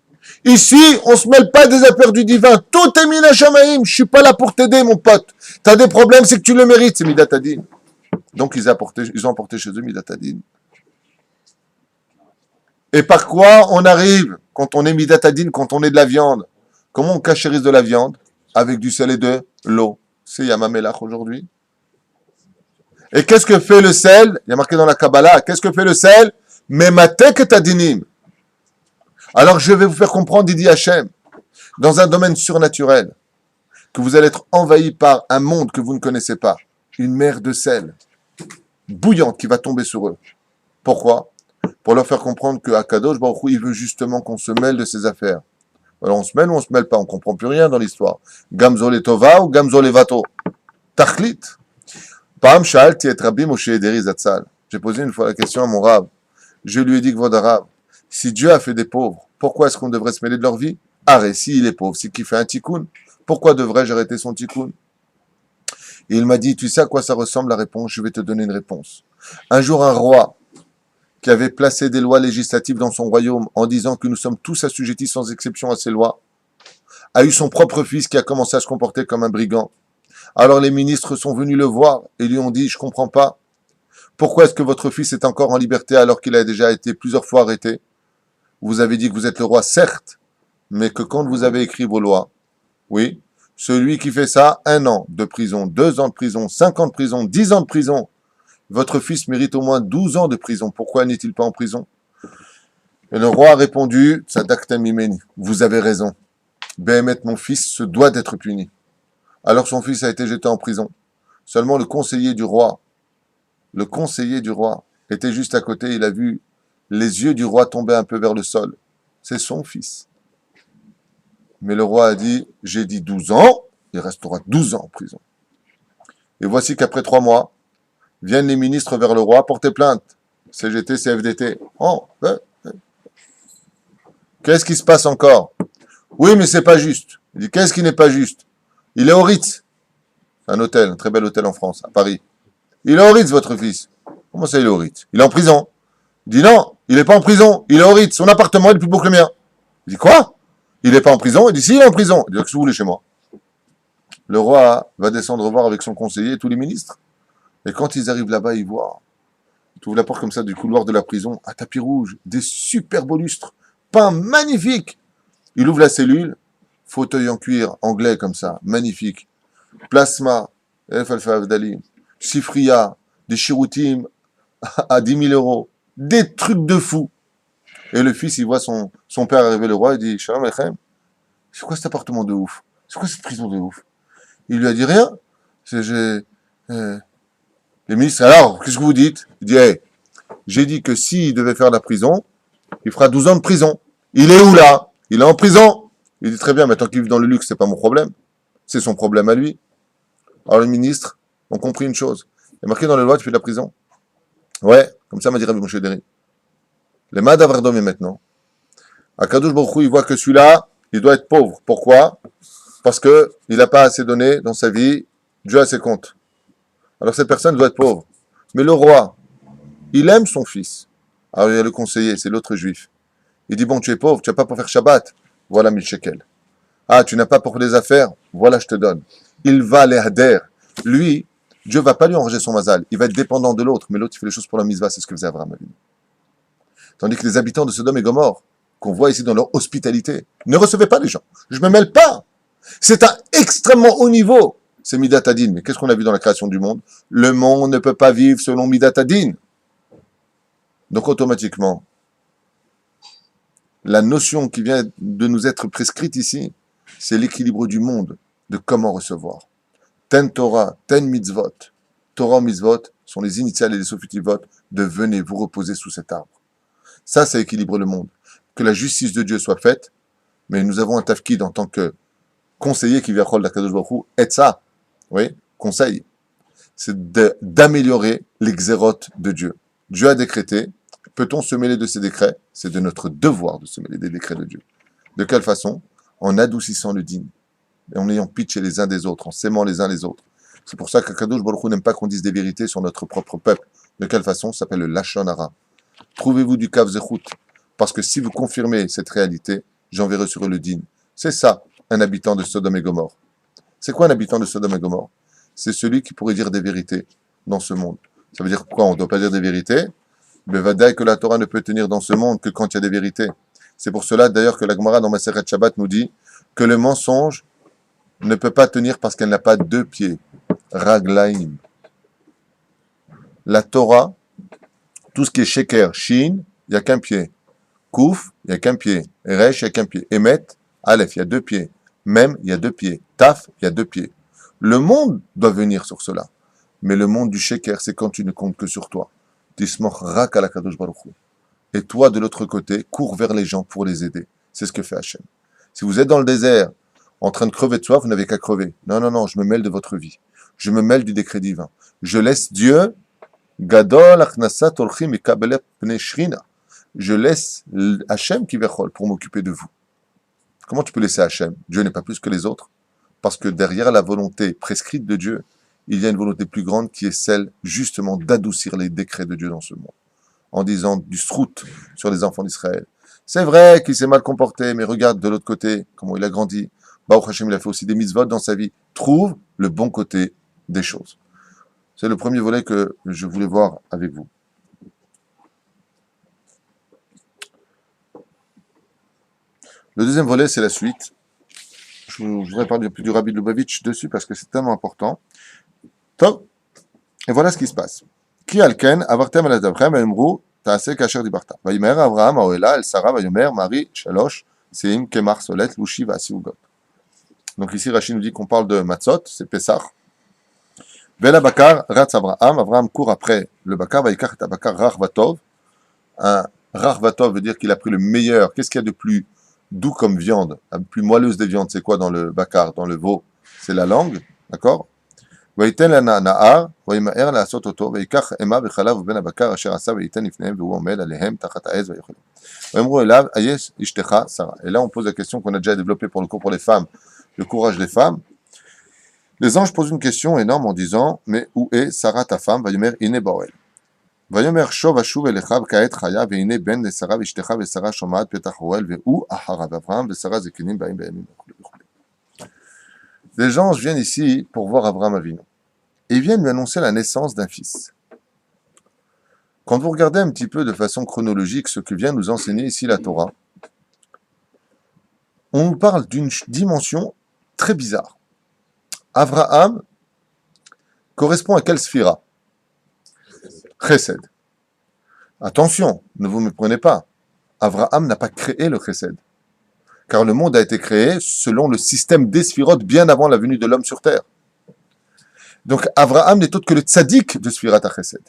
Ici, on se mêle pas des affaires du divin. Tout est mina shamaim. Je suis pas là pour t'aider, mon pote. T'as des problèmes, c'est que tu le mérites, c'est midatadin. Donc, ils ont apporté chez eux midatadin. Et par quoi on arrive quand on est midatadin, quand on est de la viande? Comment on cachérise de la viande? Avec du sel et de l'eau. C'est Yamamelach aujourd'hui. Et qu'est-ce que fait le sel? Il y a marqué dans la Kabbalah. Qu'est-ce que fait le sel? Mematek et tadinim. Alors je vais vous faire comprendre, dit Hachem, dans un domaine surnaturel, que vous allez être envahi par un monde que vous ne connaissez pas. Une mer de sel bouillante qui va tomber sur eux. Pourquoi? Pour leur faire comprendre que Akadosh Baruch Hu, il veut justement qu'on se mêle de ses affaires. Alors on se mêle ou on se mêle pas? On comprend plus rien dans l'histoire. Gamzo le tova ou gamzo le vato? Tachlit. Pam sha'alti et Rabbi Moshe Ederi Zatzal. J'ai posé une fois la question à mon rab. Je lui ai dit que Vodarav, si Dieu a fait des pauvres, Pourquoi est-ce qu'on devrait se mêler de leur vie? Ah, si il est pauvre, c'est qu'il fait un tikkun. Pourquoi devrais-je arrêter son tikkun? Et il m'a dit, tu sais à quoi ça ressemble la réponse? Je vais te donner une réponse. Un jour, un roi qui avait placé des lois législatives dans son royaume en disant que nous sommes tous assujettis sans exception à ces lois, a eu son propre fils qui a commencé à se comporter comme un brigand. Alors les ministres sont venus le voir et lui ont dit, je comprends pas, pourquoi est-ce que votre fils est encore en liberté alors qu'il a déjà été plusieurs fois arrêté? Vous avez dit que vous êtes le roi, certes, mais que quand vous avez écrit vos lois, oui, celui qui fait ça, 1 an de prison, 2 ans de prison, 5 ans de prison, 10 ans de prison, votre fils mérite au moins 12 ans de prison. Pourquoi n'est-il pas en prison? Et le roi a répondu, Tzadakta mimeni, vous avez raison. Béhémet, mon fils, se doit d'être puni. Alors son fils a été jeté en prison. Seulement le conseiller du roi était juste à côté, il a vu les yeux du roi tomber un peu vers le sol. C'est son fils. Mais le roi a dit, j'ai dit 12 ans, il restera 12 ans en prison. Et voici qu'après 3 mois, viennent les ministres vers le roi porter plainte. CGT, CFDT. Oh, qu'est-ce qui se passe encore? Oui, mais c'est pas juste. Il dit, qu'est-ce qui n'est pas juste? Il est au Ritz. Un hôtel, un très bel hôtel en France, à Paris. Il est au Ritz, votre fils. Comment ça, il est au Ritz? Il est en prison. Il dit, non, il n'est pas en prison. Il est au Ritz. Son appartement est plus beau que le mien. Il dit, quoi? Il n'est pas en prison? Il dit, si, il est en prison. Il dit, qu'est-ce que vous voulez chez moi? Le roi va descendre voir avec son conseiller et tous les ministres. Et quand ils arrivent là-bas, ils voient. Tu ouvres la porte comme ça du couloir de la prison, un tapis rouge, des super beaux lustres, peints magnifiques. Il ouvre la cellule, fauteuil en cuir anglais comme ça, magnifique. Plasma, Dali, Sifria, des chiroutim à 10 000 euros, des trucs de fou. Et le fils, il voit son père arriver, le roi, il dit, Shalom Aleichem, c'est quoi cet appartement de ouf? C'est quoi cette prison de ouf? Il lui a dit rien. Les ministres, alors, qu'est-ce que vous dites? Il dit, hey, j'ai dit que s'il devait faire la prison, il fera 12 ans de prison. Il est où là? Il est en prison. Il dit, très bien, mais tant qu'il vit dans le luxe, c'est pas mon problème. C'est son problème à lui. Alors les ministres ont compris une chose. Il y a marqué dans la loi, tu fais de la prison. Ouais, comme ça m'a dit Rabbi Moshe Deri. Les Madavardom est maintenant. Akadosh Baruch Hu, il voit que celui-là, il doit être pauvre. Pourquoi? Parce que il n'a pas assez donné dans sa vie. Dieu a ses comptes. Alors cette personne doit être pauvre. Mais le roi, il aime son fils. Alors il y a le conseiller, c'est l'autre juif. Il dit, bon, tu es pauvre, tu n'as pas pour faire Shabbat. Voilà 1000 shekels. Ah, tu n'as pas pour les affaires. Voilà, je te donne. Il va les hader. Lui, Dieu va pas lui enrager son mazal. Il va être dépendant de l'autre. Mais l'autre, il fait les choses pour la mitzvah. C'est ce que faisait Abraham Avinu. Tandis que les habitants de Sodome et Gomorre, qu'on voit ici dans leur hospitalité, ne recevaient pas les gens. Je me mêle pas. C'est un extrêmement haut niveau. C'est Midat Hadin. Mais qu'est-ce qu'on a vu dans la création du monde? Le monde ne peut pas vivre selon Midat Hadin. Donc automatiquement, la notion qui vient de nous être prescrite ici, c'est l'équilibre du monde, de comment recevoir. Ten Torah, ten mitzvot. Torah mitzvot sont les initiales et les sofitivot de venez vous reposer sous cet arbre. Ça équilibre le monde. Que la justice de Dieu soit faite, mais nous avons un tafkid en tant que conseiller qui vient d'Akadosh Baruch Hu, et ça, oui, conseil, c'est d'améliorer les xérotes de Dieu. Dieu a décrété, peut-on se mêler de ses décrets? C'est de notre devoir de se mêler des décrets de Dieu. De quelle façon? En adoucissant le digne, et en ayant pitché les uns des autres, en s'aimant les uns les autres. C'est pour ça qu'Akadosh Baruch Hu n'aime pas qu'on dise des vérités sur notre propre peuple. De quelle façon? Ça s'appelle le Lachon Hara. Trouvez-vous du Kav Zechut, parce que si vous confirmez cette réalité, j'enverrai sur eux le digne. C'est ça, un habitant de Sodome et Gomorre. C'est quoi un habitant de Sodome et Gomorre? C'est celui qui pourrait dire des vérités dans ce monde. Ça veut dire quoi? On ne doit pas dire des vérités. Mais vadaï que la Torah ne peut tenir dans ce monde que quand il y a des vérités. C'est pour cela d'ailleurs que la Gemara dans Maseret Shabbat nous dit que le mensonge ne peut pas tenir parce qu'elle n'a pas 2 pieds. Raglaim. La Torah, tout ce qui est sheker, shin, il n'y a qu'un pied. Kouf, il n'y a qu'un pied. Resh, il n'y a qu'un pied. Emet, Aleph, il y a 2 pieds. Mem, il y a 2 pieds. Taf, il y a 2 pieds. Le monde doit venir sur cela. Mais le monde du sheker, c'est quand tu ne comptes que sur toi. Tismoch rak ala kadosh baruch hu. Et toi, de l'autre côté, cours vers les gens pour les aider. C'est ce que fait Hachem. Si vous êtes dans le désert, en train de crever de soif, vous n'avez qu'à crever. Non, je me mêle de votre vie. Je me mêle du décret divin. Je laisse Dieu, Gadol achnasat olchim et kabelet pnei shrina. je laisse Hachem qui verrol pour m'occuper de vous. Comment tu peux laisser Hachem? Dieu n'est pas plus que les autres. Parce que derrière la volonté prescrite de Dieu, il y a une volonté plus grande qui est celle, justement, d'adoucir les décrets de Dieu dans ce monde. En disant du srout sur les enfants d'Israël. C'est vrai qu'il s'est mal comporté, mais regarde de l'autre côté, comment il a grandi. Baruch Hashem, il a fait aussi des mitzvot dans sa vie. Trouve le bon côté des choses. C'est le premier volet que je voulais voir avec vous. Le deuxième volet, c'est la suite. Je voudrais parler plus du Rabbi de Lubavitch dessus parce que c'est tellement important. Top. Et voilà ce qui se passe. Ki alken, avartem al adavchem, emru, taase kasher dibarta. Vayimer Avraham, Aoela, El Sarah, Vayomer, Marie, Shalosh, Seim, Kemar, Solet, Lushi, Vasi, Ugot. Donc ici, Rachid nous dit qu'on parle de Matzot, c'est Pessah. Vela Bakar, Ratz Avraham, Avraham court après le Bakar, Vayikach et Bakar, Rachvatov. Un Rachvatov veut dire qu'il a pris le meilleur. Qu'est-ce qu'il y a de plus doux comme viande, la plus moelleuse des viandes, c'est quoi dans le Bakar, dans le veau? C'est la langue, d'accord? ויתן לנער, וימהר לעשות אותו, ויקח אמה וחלב ובין הבקר אשר עשה וייתן לפניהם, והוא עומד עליהם תחת העץ ויאכלו. ויאמרו אליו, אייש אשתך שרה. Et là, on pose la question qu'on a déjà développée pour le cours pour les femmes, le courage des femmes. Les anges posent une question énorme en disant, mais où est Sarah ta femme? ויאמר, הנה באוהל. ויאמר שוב אשוב אליך כעת חיה, והנה בן לשרה ואשתך ושרה שומעת פתח אוהל, והוא אחריו אברהם ושרה זקנים באים בימים וכו'. Les anges viennent ici pour voir Abraham Avinu. Et ils viennent lui annoncer la naissance d'un fils. Quand vous regardez un petit peu de façon chronologique ce que vient nous enseigner ici la Torah, on nous parle d'une dimension très bizarre. Abraham correspond à quelle sphira? Chesed. Attention, ne vous méprenez pas. Abraham n'a pas créé le Chesed. Car le monde a été créé selon le système des sphirotes bien avant la venue de l'homme sur terre. Donc Abraham n'est autre que le tzaddik de Sfirat HaChesed.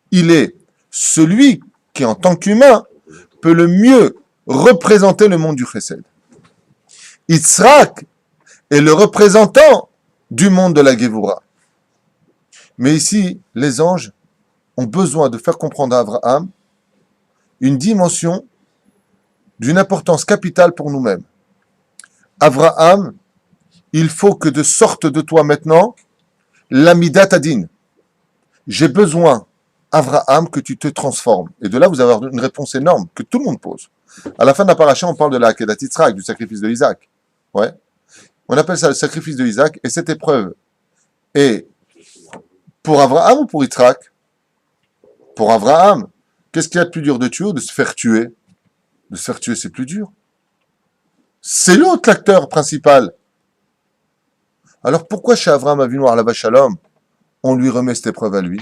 Il est celui qui, en tant qu'humain, peut le mieux représenter le monde du Chesed. Yitzhak est le représentant du monde de la Gevura. Mais ici, les anges ont besoin de faire comprendre à Abraham une dimension d'une importance capitale pour nous-mêmes. Abraham, il faut que de sorte de toi maintenant l'amidat adin. J'ai besoin, Abraham, que tu te transformes. Et de là, vous avez une réponse énorme que tout le monde pose. À la fin de la paracha, on parle de la Akedat Yitzhak, du sacrifice de Isaac. Ouais. On appelle ça le sacrifice de Isaac, et cette épreuve est pour Abraham ou pour Yitzhak? Pour Abraham. Qu'est-ce qu'il y a de plus dur de tuer ou de se faire tuer? De se faire tuer, c'est plus dur. C'est l'autre l'acteur principal. Alors pourquoi chez Avraham Avinu Alav Shalom, on lui remet cette épreuve à lui?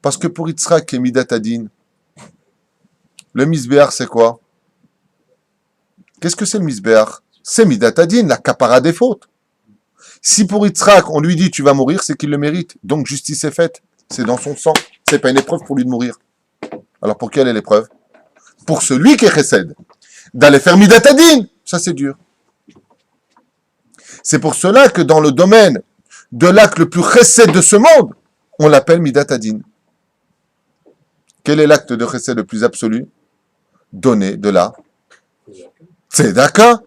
Parce que pour Yitzhak et Midat Adin, le Misbéach c'est quoi? Qu'est-ce que c'est le Misbéach? C'est Midat Adin, la capara des fautes. Si pour Yitzhak on lui dit tu vas mourir, c'est qu'il le mérite. Donc justice est faite. C'est dans son sang. C'est pas une épreuve pour lui de mourir. Alors pour quelle est l'épreuve? Pour celui qui est chesed, d'aller faire Midat Adin, ça c'est dur. C'est pour cela que dans le domaine de l'acte le plus chesed de ce monde, on l'appelle Midat Adin. Quel est l'acte de chesed le plus absolu? Donner de la tzedaka.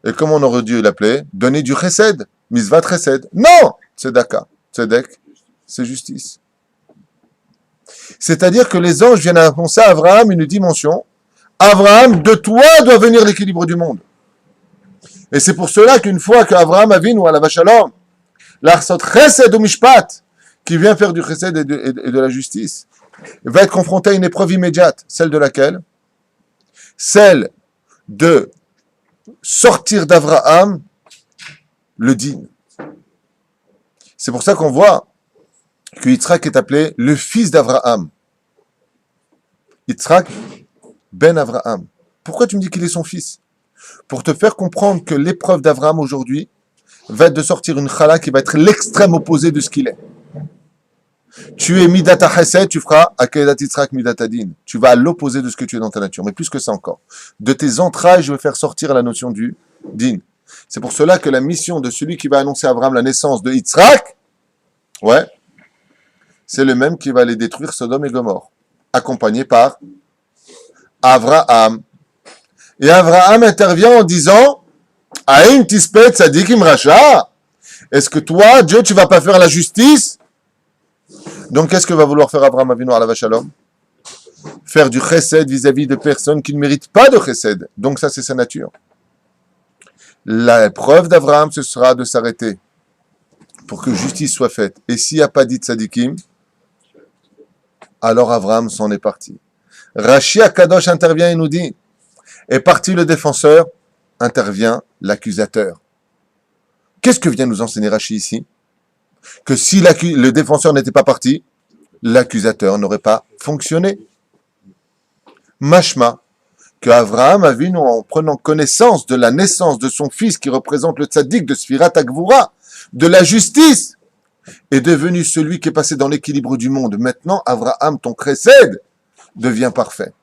Et comment on aurait dû l'appeler? Donner du chesed, misvat chesed. Non, tzedaka. Tzedek, c'est justice. C'est-à-dire que les anges viennent annoncer à Abraham une dimension. Abraham, de toi doit venir l'équilibre du monde. Et c'est pour cela qu'une fois qu'Abraham Avinu Alav Shalom, l'arsot chesed ou mishpat, qui vient faire du chesed et de la justice, va être confronté à une épreuve immédiate. Celle de laquelle? Celle de sortir d'Abraham le digne. C'est pour ça qu'on voit que Yitzhak est appelé le fils d'Abraham. Yitzhak ben Abraham. Pourquoi tu me dis qu'il est son fils? Pour te faire comprendre que l'épreuve d'Abraham aujourd'hui va être de sortir une chala qui va être l'extrême opposé de ce qu'il est. Tu es Midat HaChesed, tu feras Akedat Yitzhak Midat Adin. Tu vas à l'opposé de ce que tu es dans ta nature. Mais plus que ça encore. De tes entrailles, je vais faire sortir la notion du din. C'est pour cela que la mission de celui qui va annoncer à Abraham la naissance de Yitzhak, ouais, c'est le même qui va aller détruire Sodome et Gomorrhe. accompagné par Avraham. Et Avraham intervient en disant, Aïn tispet tzadikim racha. Est-ce que toi, Dieu, tu vas pas faire la justice? Donc, qu'est-ce que va vouloir faire Abraham Avinu alav shalom? Faire du chesed vis-à-vis de personnes qui ne méritent pas de chesed. Donc, ça, c'est sa nature. La preuve d'Abraham, ce sera de s'arrêter pour que justice soit faite. Et s'il n'y a pas dit tzadikim, alors Abraham s'en est parti. Rashi Akadosh intervient et nous dit, est parti le défenseur, intervient l'accusateur. Qu'est-ce que vient nous enseigner Rashi ici? Que si le défenseur n'était pas parti, l'accusateur n'aurait pas fonctionné. Mashma, que Avraham a vu, en prenant connaissance de la naissance de son fils qui représente le tzaddik de Sfirat Agvura, de la justice, est devenu celui qui est passé dans l'équilibre du monde. Maintenant, Avraham, ton chesed, devient parfait.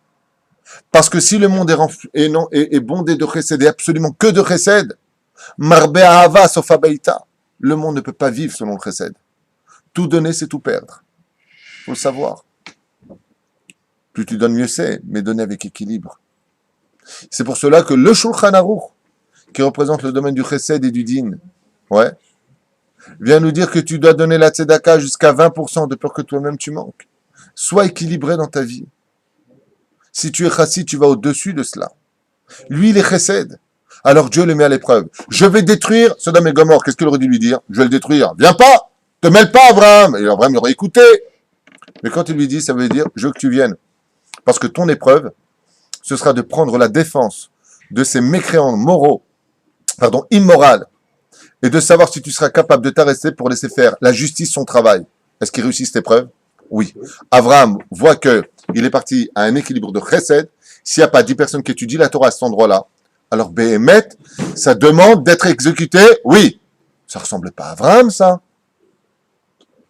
Parce que si le monde est bondé de chesed et absolument que de chesed, marbe ahava sauf abeita, le monde ne peut pas vivre selon le chesed. Tout donner, c'est tout perdre. Faut le savoir. Plus tu donnes, mieux c'est, mais donner avec équilibre. C'est pour cela que le Shulchan Aruch, qui représente le domaine du chesed et du din, vient nous dire que tu dois donner la tzedaka jusqu'à 20% de peur que toi-même tu manques. Sois équilibré dans ta vie. Si tu es chassid, tu vas au-dessus de cela. Lui, il est chesed. Alors Dieu le met à l'épreuve. Je vais détruire Sodome et Gomorrhe. Qu'est-ce qu'il aurait dû lui dire? Je vais le détruire. Viens pas! Te mêle pas, Abraham! Et Abraham, il aurait écouté. Mais quand il lui dit, ça veut dire, je veux que tu viennes. Parce que ton épreuve, ce sera de prendre la défense de ces mécréants immoraux, et de savoir si tu seras capable de t'arrêter pour laisser faire la justice son travail. Est-ce qu'il réussit cette épreuve? Oui. Abraham voit que il est parti à un équilibre de chesed. S'il n'y a pas 10 personnes qui étudient la Torah à cet endroit-là, alors Béhémet, ça demande d'être exécuté. Oui. Ça ressemble pas à Abraham, ça.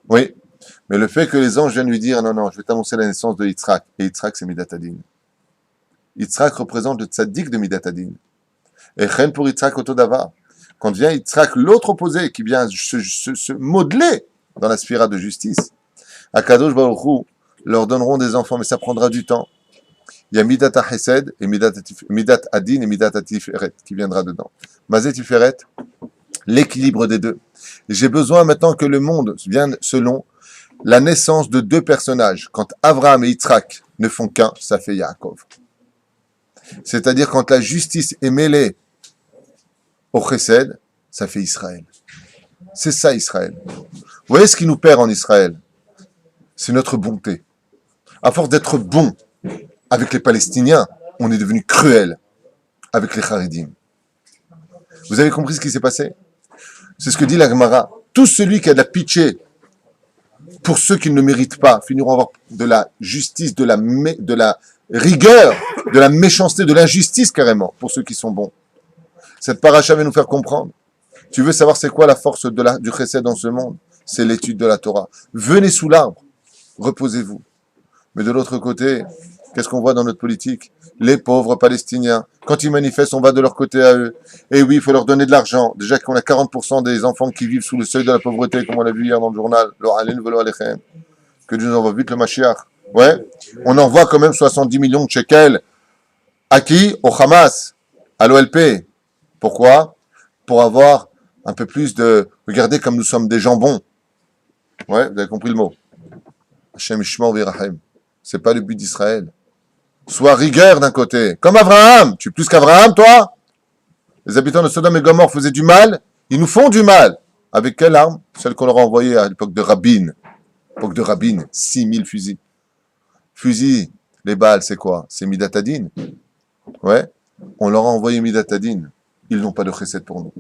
Oui. Mais le fait que les anges viennent lui dire, non, je vais t'annoncer la naissance de Yitzhak. Et Yitzhak, c'est Midat Hadin. Yitzhak représente le tzaddik de Midat Hadin. Et Chen pour Yitzhak Otodava. Quand vient Yitzhak, l'autre opposé, qui vient se modeler dans la spirale de justice, Akadosh Baruch Hu leur donneront des enfants, mais ça prendra du temps. Il y a Midat HaChesed et Midat Hadin et Midat HaTiferet qui viendra dedans. Mazé Tiferet, l'équilibre des deux. J'ai besoin maintenant que le monde vienne selon la naissance de deux personnages. Quand Avraham et Yitzhak ne font qu'un, ça fait Yaakov. C'est-à-dire quand la justice est mêlée au chesed, ça fait Israël. C'est ça Israël. Vous voyez ce qui nous perd en Israël? C'est notre bonté. À force d'être bon avec les Palestiniens, on est devenu cruel avec les Haridim. Vous avez compris ce qui s'est passé? C'est ce que dit la Gemara. Tout celui qui a de la pitié pour ceux qui ne le méritent pas finiront à avoir de la justice, de la rigueur, de la méchanceté, de l'injustice carrément pour ceux qui sont bons. Cette paracha va nous faire comprendre. Tu veux savoir c'est quoi la force du chesed dans ce monde? C'est l'étude de la Torah. Venez sous l'arbre, reposez-vous. Mais de l'autre côté, qu'est-ce qu'on voit dans notre politique? Les pauvres Palestiniens, quand ils manifestent, on va de leur côté à eux. Et oui, il faut leur donner de l'argent. Déjà qu'on a 40% des enfants qui vivent sous le seuil de la pauvreté, comme on l'a vu hier dans le journal. Que Dieu nous envoie vite le Mashiach. Ouais. On envoie quand même 70 millions de shekels. À qui? Au Hamas, à l'OLP. Pourquoi? Pour avoir un peu plus de... Regardez comme nous sommes des jambons. Ouais, vous avez compris le mot. Hashem Ishmael Virahem. C'est pas le but d'Israël. Sois rigueur d'un côté. Comme Abraham. Tu es plus qu'Abraham, toi? Les habitants de Sodome et Gomorrhe faisaient du mal. Ils nous font du mal. Avec quelle arme? Celle qu'on leur a envoyée à l'époque de Rabin. L'époque de Rabin. 6000 fusils. Fusils, les balles, c'est quoi? C'est Midat Hadin. Ouais. On leur a envoyé Midat Hadin. Ils n'ont pas de chesed pour nous.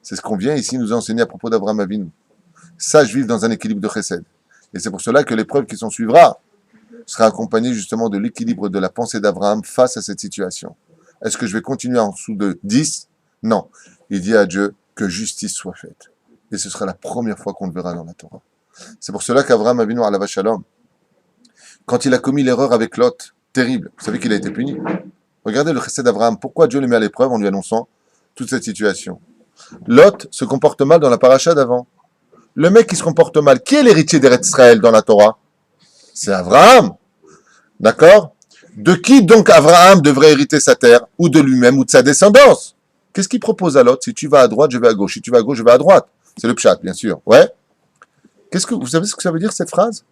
C'est ce qu'on vient ici nous enseigner à propos d'Abraham Avinu. Sache vivre dans un équilibre de chesed. Et c'est pour cela que l'épreuve qui s'en suivra sera accompagnée justement de l'équilibre de la pensée d'Abraham face à cette situation. Est-ce que je vais continuer en dessous de 10? Non. Il dit à Dieu que justice soit faite. Et ce sera la première fois qu'on le verra dans la Torah. C'est pour cela qu'Abraham Avinu alav shalom, quand il a commis l'erreur avec Lot, terrible, vous savez qu'il a été puni. Regardez le chesed d'Abraham. Pourquoi Dieu le met à l'épreuve en lui annonçant toute cette situation? Lot se comporte mal dans la paracha d'avant. Le mec qui se comporte mal, qui est l'héritier d'Eretz Israël dans la Torah? C'est Abraham. D'accord? De qui donc Abraham devrait hériter sa terre? Ou de lui-même, ou de sa descendance? Qu'est-ce qu'il propose à l'autre? Si tu vas à droite, je vais à gauche. Si tu vas à gauche, je vais à droite. C'est le pshat, bien sûr. Ouais? Vous savez ce que ça veut dire, cette phrase?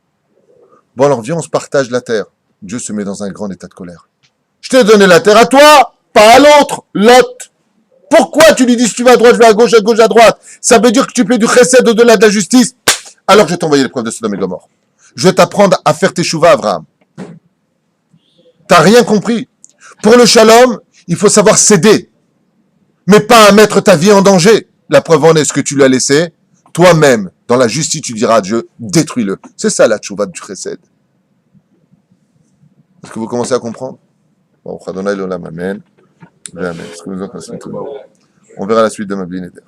Bon, alors viens, on se partage la terre. Dieu se met dans un grand état de colère. Je t'ai donné la terre à toi, pas à l'autre, Lot. Pourquoi tu lui dis si tu vas à droite, je vais à gauche, à droite? Ça veut dire que tu fais du chesed au-delà de la justice. Alors je vais t'envoyer l'épreuve de Sodome et Gomorrhe. Je vais t'apprendre à faire tes chouvas, Abraham. T'as rien compris. Pour le shalom, il faut savoir céder, mais pas à mettre ta vie en danger. La preuve en est ce que tu lui as laissé. Toi-même, dans la justice, tu diras à Dieu, détruis-le. C'est ça la tchouva du chesed. Est-ce que vous commencez à comprendre? Bon, Adonai l'olam, amen. Amen. Est-ce que vous en pensez? On verra la suite de ma Neder.